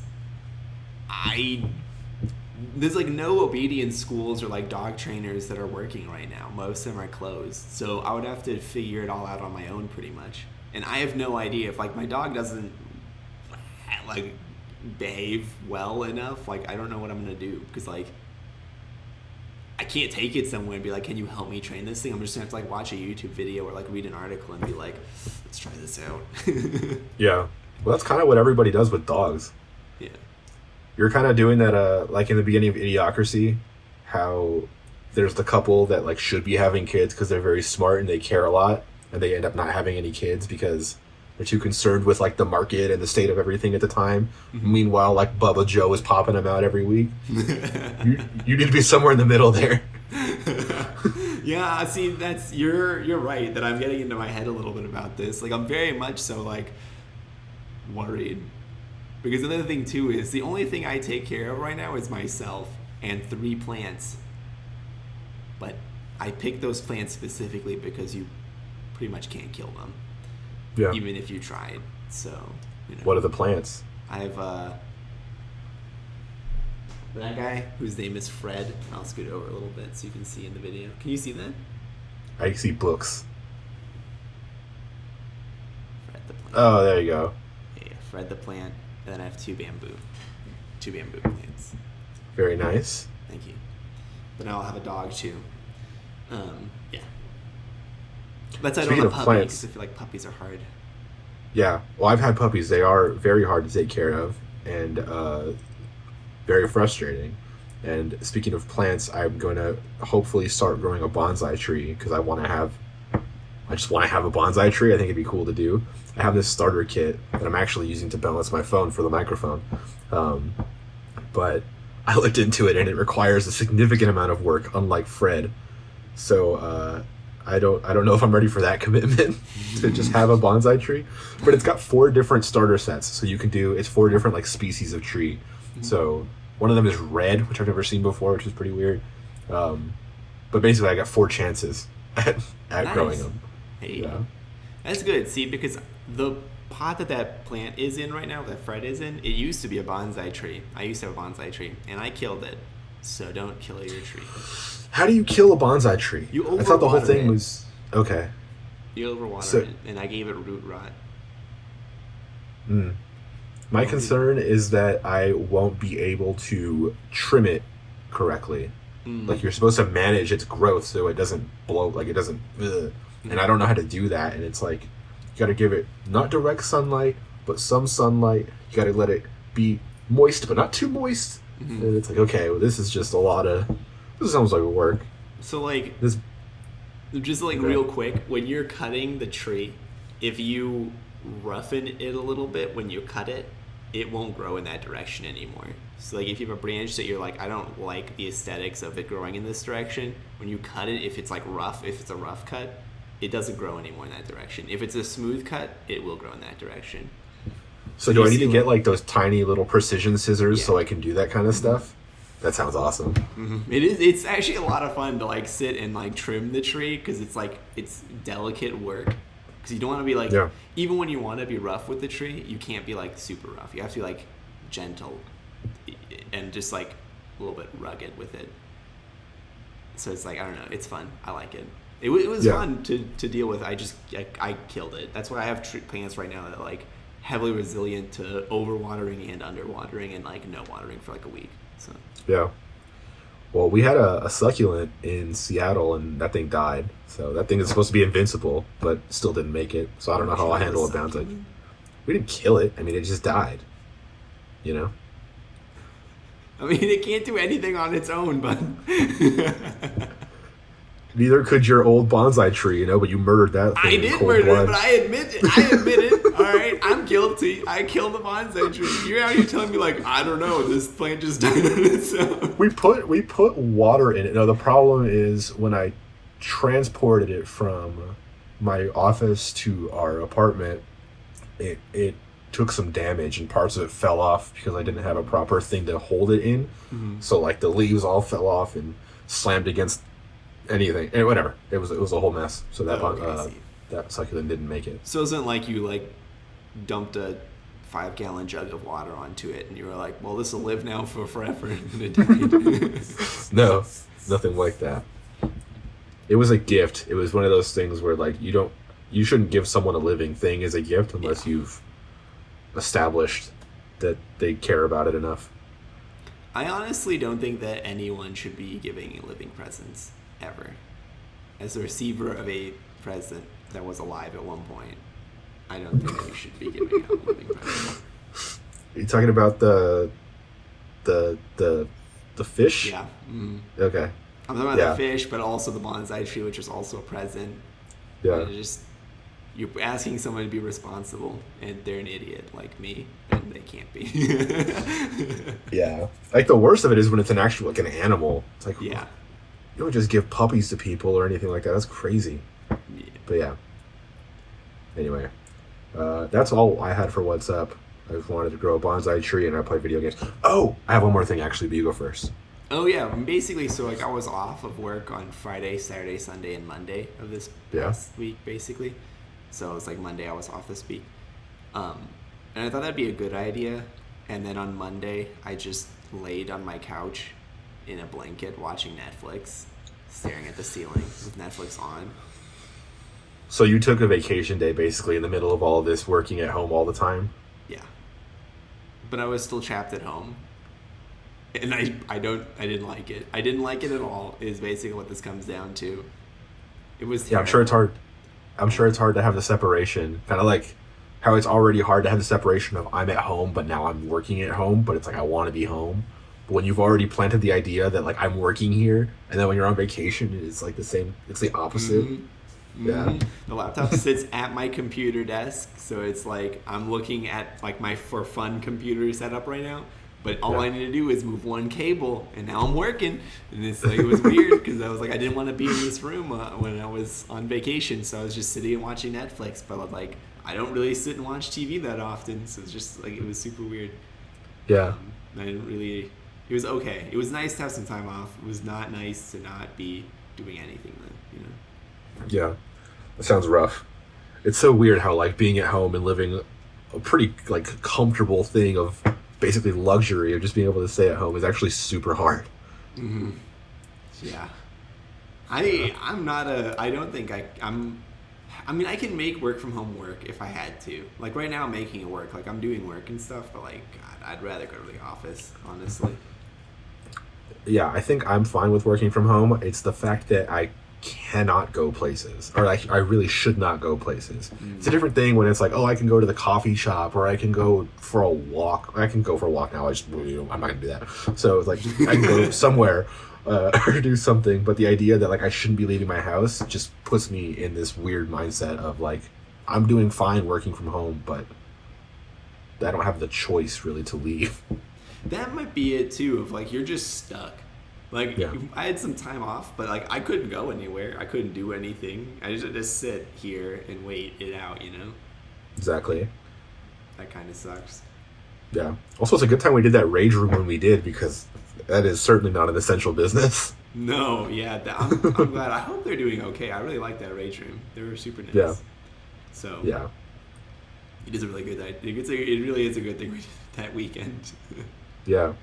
there's no obedience schools or dog trainers that are working right now. Most of them are closed, so I would have to figure it all out on my own pretty much. And I have no idea if my dog doesn't behave well enough. I don't know what I'm gonna do because I can't take it somewhere and be like, can you help me train this thing? I'm just gonna have to watch a YouTube video or read an article and be like, let's try this out.
Yeah. Well, that's kind of what everybody does with dogs.
Yeah.
You're kind of doing that in the beginning of Idiocracy, how there's the couple that should be having kids because they're very smart and they care a lot, and they end up not having any kids because they're too concerned with the market and the state of everything at the time. Mm-hmm. Meanwhile, Bubba Joe is popping them out every week. you need to be somewhere in the middle there.
Yeah, see, you're right that I'm getting into my head a little bit about this. I'm very much so worried. Because another thing too is the only thing I take care of right now is myself and 3 plants. But I picked those plants specifically because you pretty much can't kill them.
Yeah.
Even if you tried. So,
What are the plants?
I have that guy whose name is Fred. I'll scoot over a little bit so you can see in the video. Can you see that?
I see books.
Fred the plant.
Oh, there you go.
Yeah, Fred the plant. And then I have 2 bamboo plants.
Very nice.
Thank you. But now I'll have a dog too. Yeah. That's why I don't have puppies. Plants, I feel like puppies are hard.
Yeah. Well, I've had puppies. They are very hard to take care of and very frustrating. And speaking of plants, I'm going to hopefully start growing a bonsai tree because I just want to have a bonsai tree. I think it'd be cool to do. I have this starter kit that I'm actually using to balance my phone for the microphone. But I looked into it and it requires a significant amount of work, unlike Fred. So I don't know if I'm ready for that commitment to just have a bonsai tree. But it's got 4 different starter sets. So it's 4 different species of tree. Mm-hmm. So one of them is red, which I've never seen before, which is pretty weird. But basically I got 4 chances at nice. Growing them.
Hey, yeah. That's good. See, because the pot that plant is in right now, that Fred is in, it used to be a bonsai tree. I used to have a bonsai tree, and I killed it. So don't kill your tree.
How do you kill a bonsai tree? I thought the whole thing was... Okay.
You overwater it, and I gave it root rot.
My concern is that I won't be able to trim it correctly. You're supposed to manage its growth so it doesn't blow, it doesn't... And I don't know how to do that. And it's you got to give it not direct sunlight, but some sunlight. You got to let it be moist, but not too moist. Mm-hmm. And it's okay, well, this is just this sounds like work.
So,
this,
just real quick, when you're cutting the tree, if you roughen it a little bit when you cut it, it won't grow in that direction anymore. So if you have a branch that you're I don't like the aesthetics of it growing in this direction, when you cut it, if it's rough, if it's a rough cut, it doesn't grow anymore in that direction. If it's a smooth cut, it will grow in that direction.
So do I need to get those tiny little precision scissors so I can do that kind of stuff? That sounds awesome.
Mm-hmm. It's actually a lot of fun to sit and trim the tree because it's delicate work. Because you don't want to be even when you want to be rough with the tree, you can't be super rough. You have to be gentle and just like a little bit rugged with it. So it's like, I don't know, it's fun. I like it. It was fun to deal with. I killed it. That's why I have plants right now that are like heavily resilient to overwatering and underwatering and like no watering for like a week. So
yeah. Well, we had a succulent in Seattle, and that thing died. So that thing is supposed to be invincible, but still didn't make it. So I don't know how I handle a bounce. We didn't kill it. I mean, it just died. You know?
I mean, it can't do anything on its own, but...
Neither could your old bonsai tree, you know, but you murdered that thing.
I did murder it, but I admit it. All right, I'm guilty. I killed the bonsai tree. You're out here telling me, like, I don't know, this plant just died on its own.
We put water in it. No, the problem is when I transported it from my office to our apartment, it took some damage and parts of it fell off because I didn't have a proper thing to hold it in. Mm-hmm. So like the leaves all fell off and slammed against anything and whatever. It was a whole mess. So that succulent didn't make it.
So it wasn't like you like dumped a 5-gallon jug of water onto it and you were like, well, this will live now for forever, and it died.
No, nothing like that. It was a gift. It was one of those things where like you shouldn't give someone a living thing as a gift unless you've established that they care about it enough.
I honestly don't think that anyone should be giving living presents ever. As a receiver of a present that was alive at one point, I don't think we should be giving out living presents.
Are you talking about the fish?
Yeah. Mm-hmm.
Okay.
I'm talking about the fish, but also the bonsai tree, which is also a present.
Yeah.
You're asking someone to be responsible, and they're an idiot like me, and they can't be.
Yeah. Like, the worst of it is when it's an actual, like, an animal. It's like,
yeah.
You don't just give puppies to people or anything like that. That's crazy.
Yeah.
But, yeah. Anyway. That's all I had for What's Up. I just wanted to grow a bonsai tree, and I play video games. Oh! I have one more thing, actually, but you go first.
Oh, yeah. Basically, so, like, I was off of work on Friday, Saturday, Sunday, and Monday of this past week, basically. So it's like Monday I was off this week. And I thought that'd be a good idea. And then on Monday, I just laid on my couch in a blanket watching Netflix, staring at the ceiling with Netflix on.
So you took a vacation day basically in the middle of all of this, working at home all the time?
Yeah. But I was still trapped at home. And I didn't like it. I didn't like it at all, is basically what this comes down to. It was terrible.
Yeah, I'm sure it's hard to have the separation, kind of like how it's already hard to have the separation of I'm at home, but now I'm working at home, but it's like I want to be home. But when you've already planted the idea that like I'm working here, and then when you're on vacation, it's like the same, it's the opposite. Mm-hmm. Yeah.
The laptop sits at my computer desk, so it's like I'm looking at like my for fun computer setup right now. But all I need to do is move one cable, and now I'm working. And it's like, it was weird because I was like, I didn't want to be in this room when I was on vacation, so I was just sitting and watching Netflix. But like, I don't really sit and watch TV that often, so it's just like, it was super weird.
Yeah.
I didn't really. It was okay. It was nice to have some time off. It was not nice to not be doing anything then, you know.
Yeah, that sounds rough. It's so weird how like being at home and living a pretty like comfortable thing of basically luxury of just being able to stay at home is actually super hard.
Mm-hmm. Yeah. I'm not I don't think I mean, I can make work from home work if I had to. Like right now I'm making it work. Like I'm doing work and stuff, but like, God, I'd rather go to the office, honestly.
Yeah, I think I'm fine with working from home. It's the fact that I cannot go places, or I really should not go places. It's a different thing when it's like, oh, I can go to the coffee shop, or I can go for a walk. I can go for a walk now. I'm not gonna do that. So it's like I can go somewhere or do something. But the idea that like I shouldn't be leaving my house just puts me in this weird mindset of like I'm doing fine working from home, but I don't have the choice really to leave.
That might be it too. Of like you're just stuck. Like, I had some time off, but, like, I couldn't go anywhere. I couldn't do anything. I just sit here and wait it out, you know?
Exactly.
That kind of sucks.
Yeah. Also, it's a good time we did that rage room when we did, because that is certainly not an essential business.
No, yeah. I'm glad. I hope they're doing okay. I really like that rage room. They were super nice.
Yeah.
So.
Yeah.
It is a really good idea. It really is a good thing that weekend.
Yeah.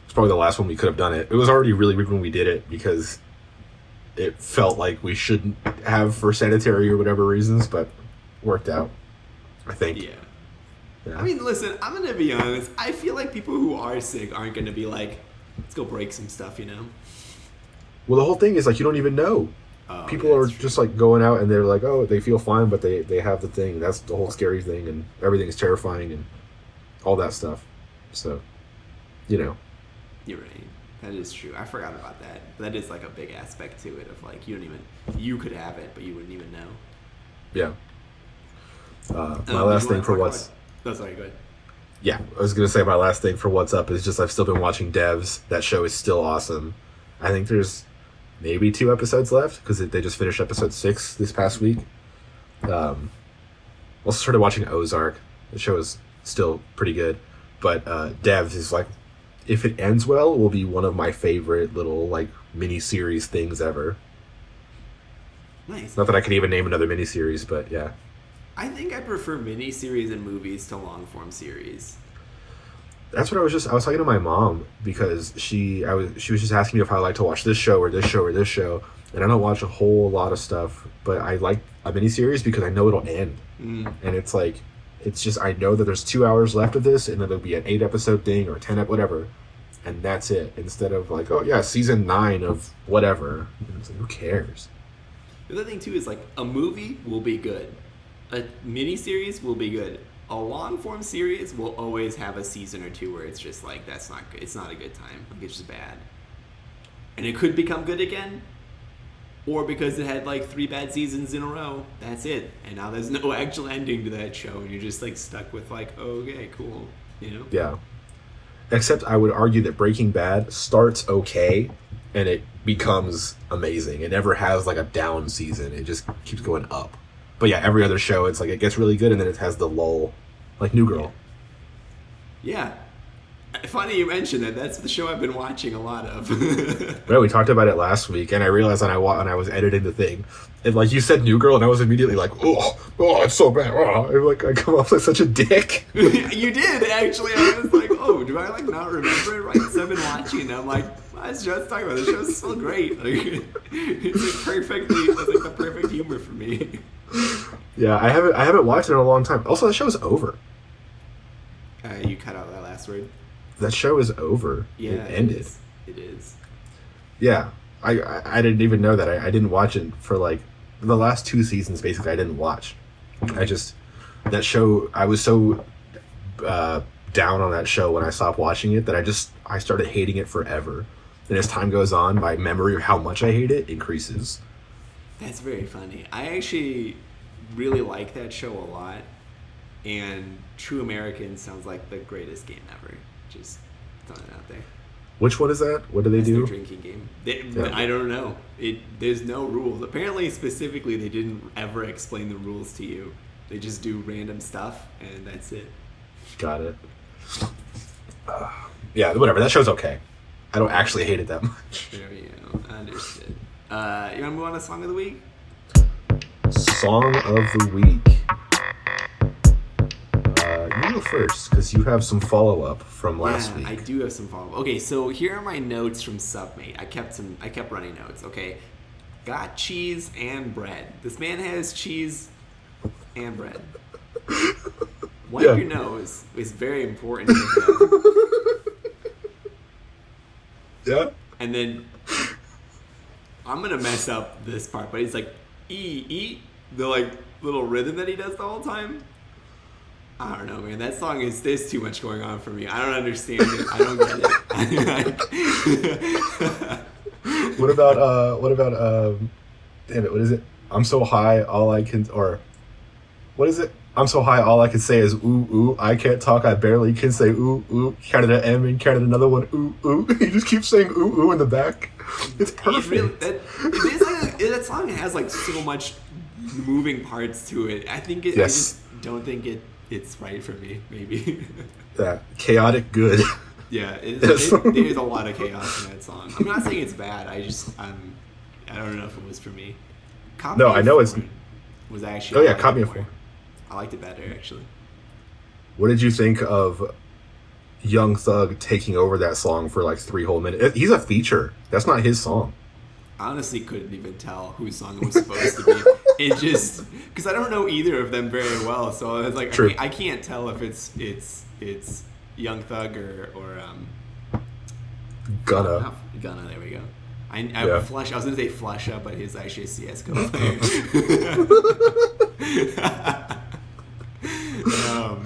It's probably the last one we could have done it. It was already really weird when we did it because it felt like we shouldn't have for sanitary or whatever reasons, but worked out, I think.
Yeah.
Yeah.
I mean, listen, I'm going to be honest. I feel like people who are sick aren't going to be like, let's go break some stuff, you know?
Well, the whole thing is like you don't even know.
Oh,
People
yeah,
are
that's true.
just like going out and they're like, oh, they feel fine, but they have the thing. That's the whole scary thing, and everything is terrifying and all that stuff. So, you know.
You're right. That is true. I forgot about that. That is like a big aspect to it of like you could have it, but you wouldn't even know.
Yeah. My
Did you
last thing
wanna
for
talk
what's...
about- Oh, sorry, go ahead.
Yeah, I was going to say my last thing for what's up is just I've still been watching Devs. That show is still awesome. I think there's maybe 2 episodes left because they just finished episode 6 this past week. Also started watching Ozark. The show is still pretty good. But Devs is like, if it ends well, it will be one of my favorite little like mini-series things ever.
Nice.
Not that I could even name another mini-series, but yeah.
I think I prefer miniseries and movies to long form series.
That's what I was talking to my mom because she was just asking me if I like to watch this show or this show or this show, and I don't watch a whole lot of stuff, but I like a miniseries because I know it'll end. And it's like, it's just, I know that there's 2 hours left of this and then there'll be an 8 episode thing or 10 whatever, and that's it, instead of like, oh yeah, season 9 of whatever. And it's like, who cares?
The other thing too is like a movie will be good, a miniseries will be good. A long form series will always have a season or 2 where it's just like that's not good. It's not a good time. Like it's just bad, and it could become good again, or because it had like 3 bad seasons in a row. That's it, and now there's no actual ending to that show, and you're just like stuck with like, okay, cool, you know?
Yeah. Except I would argue that Breaking Bad starts okay and it becomes amazing. It never has like a down season. It just keeps going up. But yeah, every other show, it's like it gets really good and then it has the lull, like New Girl.
Yeah. Funny you mentioned that. That's the show I've been watching a lot of.
Right, we talked about it last week, and I realized when I was editing the thing, and like you said, New Girl, and I was immediately like, oh, it's so bad. Oh, and, like I come off like such a dick.
You did actually. I was like, oh, do I like not remember it right? So I've been watching, and I'm like, let's just talk about it. The show's still great. Like, it's like perfectly, it's like the perfect humor for me.
Yeah, I haven't watched it in a long time. Also, the show's over.
You cut out that last word.
That show is over.
Yeah,
it ended.
It is.
Yeah, I didn't even know that. I didn't watch it for like the last 2 seasons. Basically, I didn't watch. That show. I was so down on that show when I stopped watching it that I started hating it forever. And as time goes on, my memory of how much I hate it increases.
That's very funny. I actually really like that show a lot, and True American sounds like the greatest game ever. Just throwing it out there.
Which one is that? What do they
That's
do?
their drinking game. I don't know. There's no rules. Apparently, specifically, they didn't ever explain the rules to you. They just do random stuff, and that's it.
Got it. Yeah, whatever. That show's okay. I don't actually hate it that much.
There you go. Understood. You want to move on to Song of the Week?
Song of the Week. You go first, because you have some follow-up from last week.
I do have some follow-up. Okay, so here are my notes from Submate. I kept running notes, okay? Got cheese and bread. This man has cheese and bread. Wipe your nose is very important to him.
Yeah?
And then I'm gonna mess up this part, but he's like eat the like little rhythm that he does the whole time. I don't know, man. That song there's too much going on for me. I don't understand it. I don't get it.
What about damn it, what is it? I'm so high all I can, or what is it? I'm so high all I can say is ooh ooh. I can't talk, I barely can say ooh ooh. Counted an M and counted another one ooh ooh. He just keeps saying ooh ooh in the back. It's perfect.
That song has like so much moving parts to it. I think I just don't think it's right for me, maybe.
Yeah, chaotic good.
Yeah, there's a lot of chaos in that song. I'm not saying it's bad. I don't know if it was for me.
No, I know it's
was actually.
Oh yeah, Caught Me Off Guard.
I liked it better actually.
What did you think of Young Thug taking over that song for like 3 whole minutes. He's a feature. That's not his song.
I honestly couldn't even tell whose song it was supposed to be. It just because I don't know either of them very well, so I was like, I can't tell if it's Young Thug or
Gunna.
Gunna. There we go. I was gonna say Flusha, but he's actually a CS:GO player.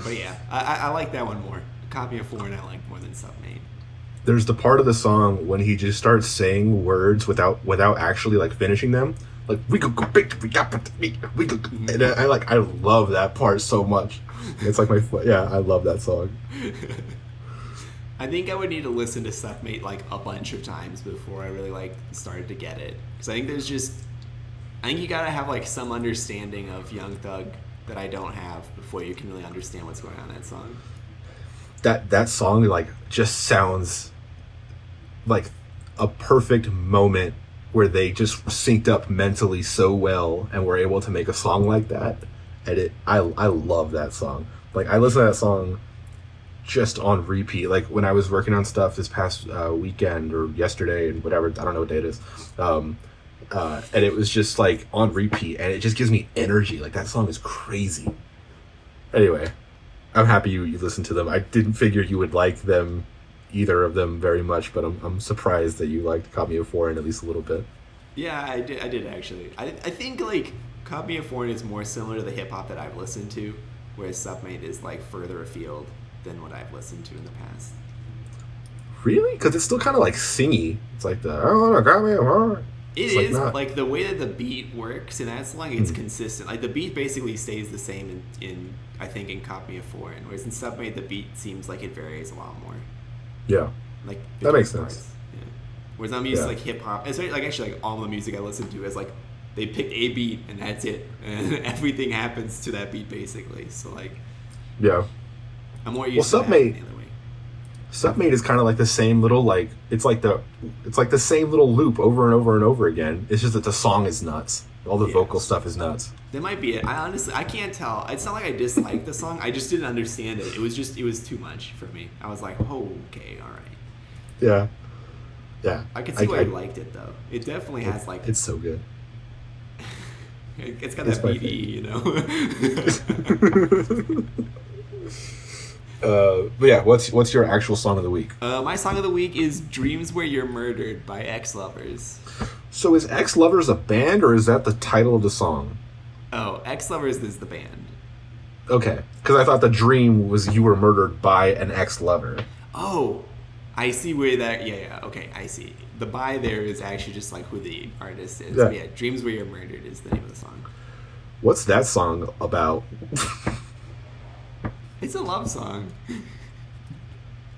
But yeah, I like that one more. Copy of Foreign I like more than Submate.
There's the part of the song when he just starts saying words without actually like finishing them. Like we could go big, we could, and I love that part so much. It's like I love that song.
I think I would need to listen to Submate like a bunch of times before I really like started to get it. Because I think you gotta have like some understanding of Young Thug that I don't have before you can really understand what's going on in that song.
That song like just sounds like a perfect moment where they just synced up mentally so well and were able to make a song like that. And I love that song. Like I listen to that song just on repeat. Like when I was working on stuff this past weekend or yesterday and whatever, I don't know what day it is. And it was just like on repeat and it just gives me energy. Like that song is crazy. Anyway, I'm happy you listened to them. I didn't figure you would like them, either of them, very much, but I'm surprised that you liked Copy of Foreign at least a little bit.
Yeah, I did actually. I think like Copy of Foreign is more similar to the hip hop that I've listened to, whereas Submate is like further afield than what I've listened to in the past.
Really? Because it's still kind of like singy. It's like the oh, Copy of Foreign.
It is like the way that the beat works in that song. It's consistent. Like the beat basically stays the same in I think in Copy of Foreign, whereas in Submate the beat seems like it varies a lot more.
Yeah,
like
that makes
parts.
sense.
Yeah. Whereas I'm used to like hip hop, especially like actually like all the music I listen to is like they pick a beat and that's it, and everything happens to that beat basically. So like,
yeah,
I'm more used to
Submate.
That the other way.
Submate is kind of like the same little like it's like the same little loop over and over and over again. It's just that the song is nuts. All the vocal stuff is nuts.
That might be it. I can't tell. It's not like I disliked the song. I just didn't understand it. It was too much for me. I was like, oh, okay, all right.
Yeah.
I can see why you liked it though. It definitely has like.
It's so good.
It's got that BD, you know.
But yeah, what's your actual song of the week?
My song of the week is "Dreams Where You're Murdered" by Ex-Lovers.
So is Ex-Lovers a band, or is that the title of the song?
Oh, Ex-Lovers is the band.
Okay, because I thought the dream was you were murdered by an ex-lover.
Oh, I see where that... Yeah, okay, I see. The "by" there is actually just like who the artist is. Yeah, "Dreams Where You're Murdered" is the name of the song.
What's that song about?
It's a love song.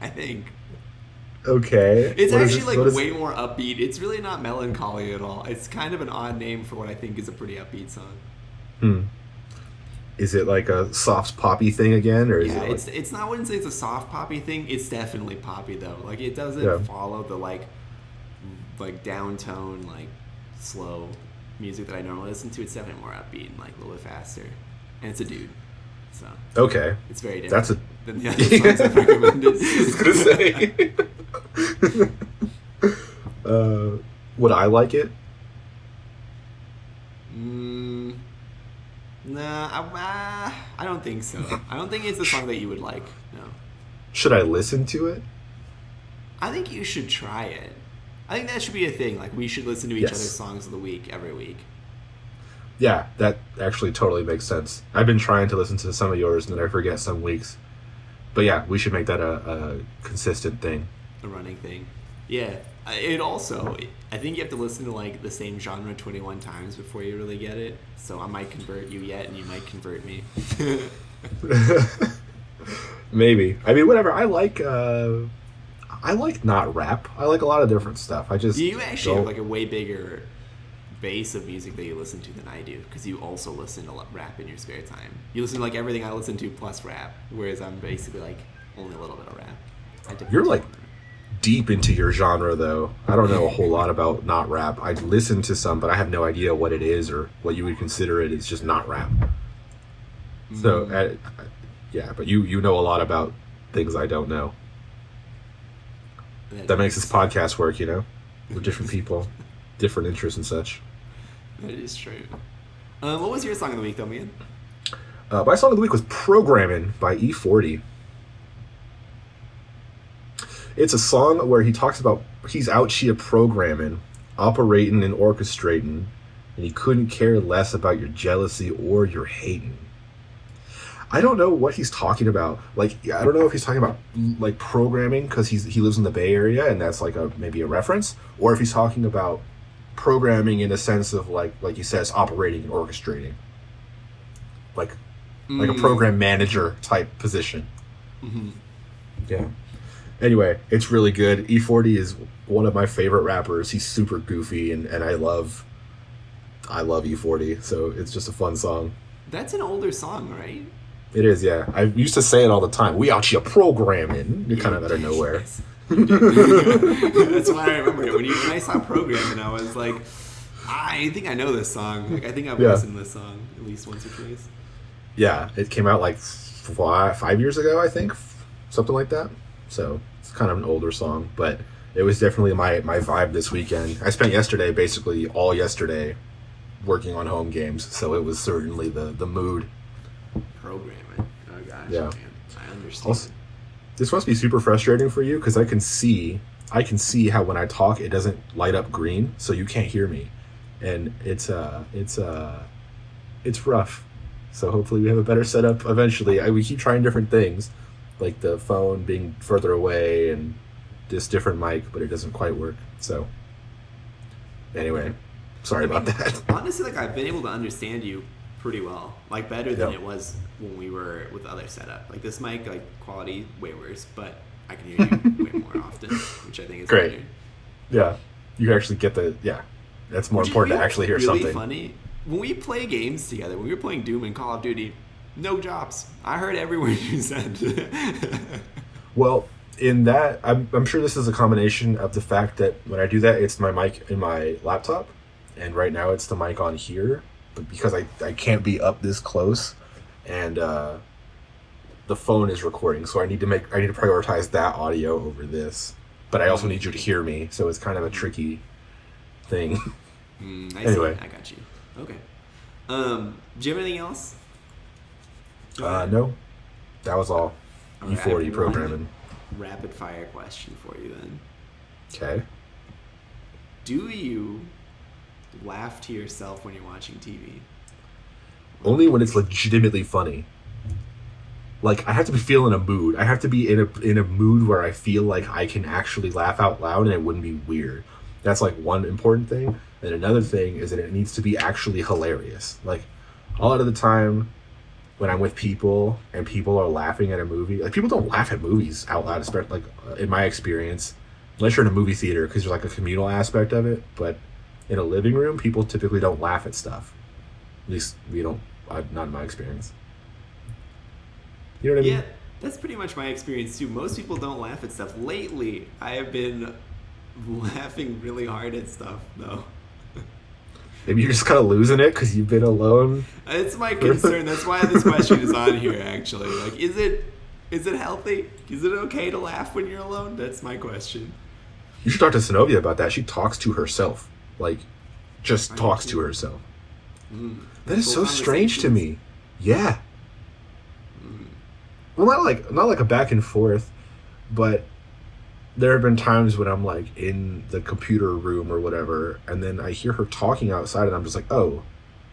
I think.
Okay.
It's actually way more upbeat. It's really not melancholy at all. It's kind of an odd name for what I think is a pretty upbeat song.
Is it like a soft poppy thing again, or is it like...
it's not. I wouldn't say it's a soft poppy thing. It's definitely poppy though. Like it doesn't follow the like downtone, like slow music that I normally listen to. It's definitely more upbeat and like a little bit faster. And it's a dude. So
okay,
it's very different than the other songs I've recommended.
I was gonna say. Would I like it?
Nah, I don't think so. I don't think it's a song that you would like. No.
Should I listen to it?
I think you should try it. I think that should be a thing. Like we should listen to each other's songs of the week every week.
Yeah, that actually totally makes sense. I've been trying to listen to some of yours and then I forget some weeks. But yeah, we should make that a consistent thing.
A running thing. Yeah. It also, I think you have to listen to like the same genre 21 times before you really get it. So I might convert you yet and you might convert me.
Maybe. I mean, whatever. I like not rap. I like a lot of different stuff.
You actually have like a way bigger base of music that you listen to than I do, because you also listen to rap in your spare time. You listen to like everything I listen to plus rap, whereas I'm basically like only a little bit of rap.
You're like deep into your genre though. I don't know a whole lot about not rap. I listen to some, but I have no idea what it is or what you would consider it. It's just not rap. So yeah, but you know a lot about things I don't know. That makes this podcast work, you know? We're different people, different interests and such.
That is true. What was your song of the week, though, man?
My song of the week was Programming by E40. It's a song where he talks about he's out here programming, operating and orchestrating, and he couldn't care less about your jealousy or your hating. I don't know what he's talking about. Like, I don't know if he's talking about like programming because he lives in the Bay Area and that's like maybe a reference, or if he's talking about programming in a sense of like he says, operating and orchestrating, like a program manager type position. Mm-hmm. Yeah. Anyway, it's really good. E40 is one of my favorite rappers. He's super goofy, and I love E40, so it's just a fun song. That's
an older song, right?
It is, yeah. I used to say it all the time. We out here programming. You're kind of out of nowhere.
That's why I remember it. When I saw programming, I was like, I think I know this song. Like, I think I've listened to this song at least once or twice.
Yeah, it came out like 5 years ago, I think. Something like that. So it's kind of an older song, but it was definitely my vibe this weekend. I spent yesterday, basically all yesterday, working on Homegames, so it was certainly the mood.
Programming. Oh gosh,
yeah.
Man. I understand.
Also, this must be super frustrating for you because I can see how when I talk it doesn't light up green, so you can't hear me, and it's rough. So hopefully we have a better setup eventually. We keep trying different things, like the phone being further away and this different mic, but it doesn't quite work. So anyway, sorry about that.
Honestly, like I've been able to understand you pretty well, like better than it was when we were with other setup. Like this mic, like quality way worse, but I can hear you way more often, which I think is
great.
Better.
Yeah, you can actually get that's more important to actually hear
really
something.
Funny. When we play games together, when we were playing Doom and Call of Duty, no drops. I heard every word you said.
Well, in that, I'm sure this is a combination of the fact that when I do that, it's my mic in my laptop, and right now it's the mic on here, but because I can't be up this close, and the phone is recording, so I need to prioritize that audio over this, but I also need you to hear me, so it's kind of a tricky thing.
Anyway, I got you. Okay. Do you have anything else?
No, that was all.
Right,
E40 programming.
Rapid fire question for you then.
Okay.
Do you laugh to yourself when you're watching TV?
Only when it's legitimately funny. Like, I have to be feeling a mood. I have to be in a mood where I feel like I can actually laugh out loud and it wouldn't be weird. That's like one important thing. And another thing is that it needs to be actually hilarious. Like, a lot of the time when I'm with people and people are laughing at a movie, like, people don't laugh at movies out loud, especially like in my experience, unless you're in a movie theater because there's like a communal aspect of it. But in a living room, people typically don't laugh at stuff. At least we don't. Not in my experience. You know what I mean?
Yeah, that's pretty much my experience too. Most people don't laugh at stuff. Lately, I have been laughing really hard at stuff, though.
Maybe you're just kind of losing it because you've been alone.
It's my concern. That's why this question is on here, actually. Like, is it healthy? Is it okay to laugh when you're alone? That's my question.
You should talk to Zenobia about that. She talks to herself. Like, just talks to herself. That is so strange to me. Yeah. Well, not like a back and forth, but there have been times when I'm like in the computer room or whatever, and then I hear her talking outside, and I'm just like, oh,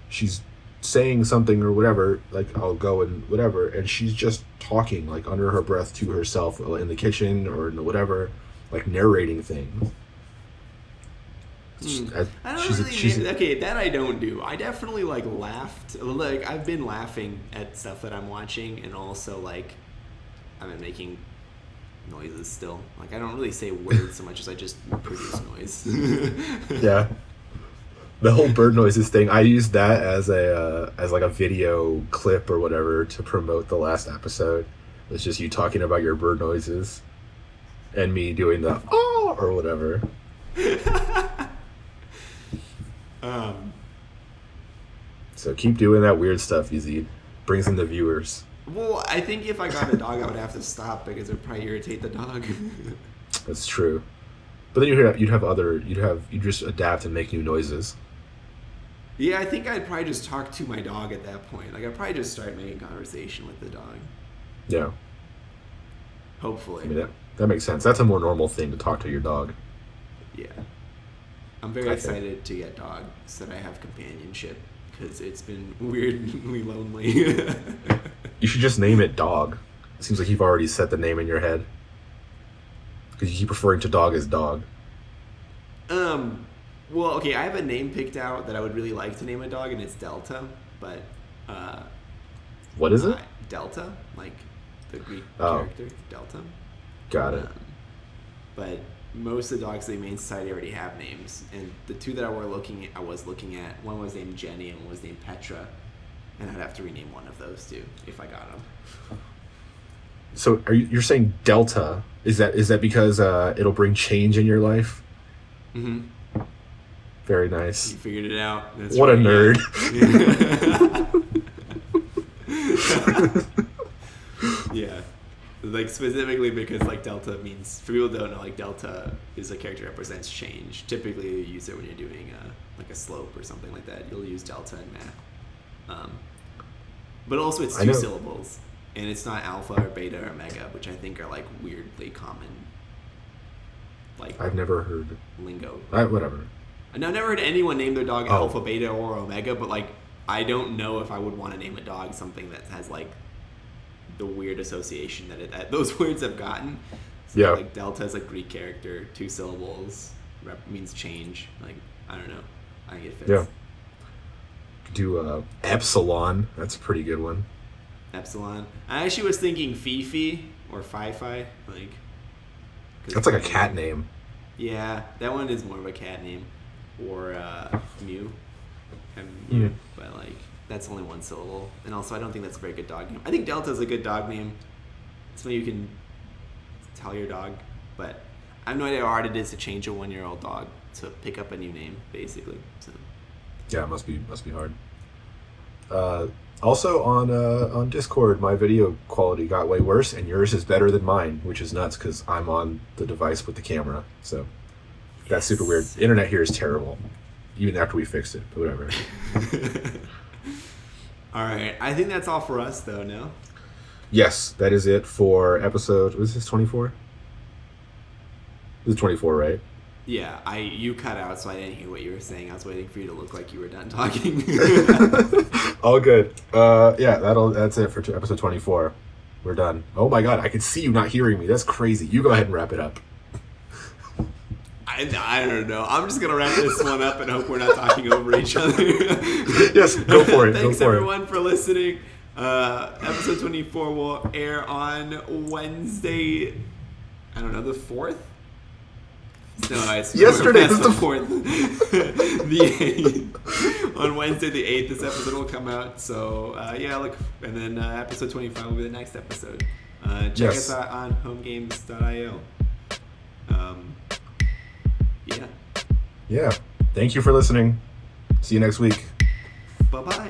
she's saying something or whatever. Like, I'll go and whatever, and she's just talking like under her breath to herself in the kitchen or in whatever, like narrating things.
I don't really. Okay, that I don't do. I definitely like laughed. Like, I've been laughing at stuff that I'm watching, and also like I've been making noises still. Like, I don't really say words so much as I just produce noise.
Yeah, the whole bird noises thing. I used that as like a video clip or whatever to promote the last episode. It's just you talking about your bird noises, and me doing the oh or whatever. So keep doing that weird stuff, Yazeed. Brings in the viewers.
Well, I think if I got a dog, I would have to stop because it would probably irritate the dog.
That's true. But then you'd just adapt and make new noises.
Yeah, I think I'd probably just talk to my dog at that point. Like, I'd probably just start making conversation with the dog.
Yeah.
Hopefully.
I mean, that makes sense. That's a more normal thing to talk to your dog.
Yeah. I'm very excited to get dogs so that I have companionship, because it's been weirdly lonely.
You should just name it Dog. It seems like you've already set the name in your head. Because you keep referring to dog as dog.
Well, okay, I have a name picked out that I would really like to name a dog, and it's Delta, but...
what is it?
Delta, like the Greek character, Delta.
Got it.
But most of the dogs in the Humane Society already have names, and the two that I was looking at, one was named Jenny and one was named Petra, and I'd have to rename one of those two if I got them.
So you're saying Delta? Is that because it'll bring change in your life?
Mm-hmm.
Very nice.
You figured it out. That's
what
right,
a nerd.
Yeah. Like, specifically because, like, Delta means, for people who don't know, like, Delta is a character that represents change. Typically, you use it when you're doing like a slope or something like that. You'll use Delta in math. But also, it's two syllables, and it's not alpha or beta or omega, which I think are, like, weirdly common. Like,
I've never heard
lingo.
Whatever.
I've never heard anyone name their dog alpha, beta, or omega, but, like, I don't know if I would want to name a dog something that has, like, the weird association that those words have gotten. So,
yeah.
Like, Delta is a Greek character, two syllables, means change. Like, I don't know. I think it fits.
Yeah. Do Epsilon. That's a pretty good one.
Epsilon. I actually was thinking Fifi or Fi-Fi. Like,
that's like a cat name.
Yeah, that one is more of a cat name. Or Mew. Mew. But, like, that's only one syllable. And also, I don't think that's a very good dog name. I think Delta is a good dog name. It's something you can tell your dog. But I have no idea how hard it is to change a 1-year-old dog to pick up a new name, basically. So.
Yeah, it must be hard. Also, on Discord, my video quality got way worse, and yours is better than mine, which is nuts because I'm on the device with the camera. So that's super weird. The internet here is terrible, even after we fixed it. But whatever.
All right. I think that's all for us, though, no?
Yes, that is it for episode... Was this 24? This is 24, right?
Yeah, you cut out, so I didn't hear what you were saying. I was waiting for you to look like you were done talking.
All good. Yeah, that's it for episode 24. We're done. Oh my god, I can see you not hearing me. That's crazy. You go ahead and wrap it up.
I don't know. I'm just going to wrap this one up and hope we're not talking over each other.
Yes, go for it.
Thanks, everyone, for listening. Episode 24 will air on Wednesday, I don't know, the 4th? No, it's
yesterday. It's
the 4th. The 8th. On Wednesday, the 8th, this episode will come out. So, yeah, look. And then episode 25 will be the next episode. Check us out on homegames.io. Yeah.
Yeah. Thank you for listening. See you next week.
Bye-bye.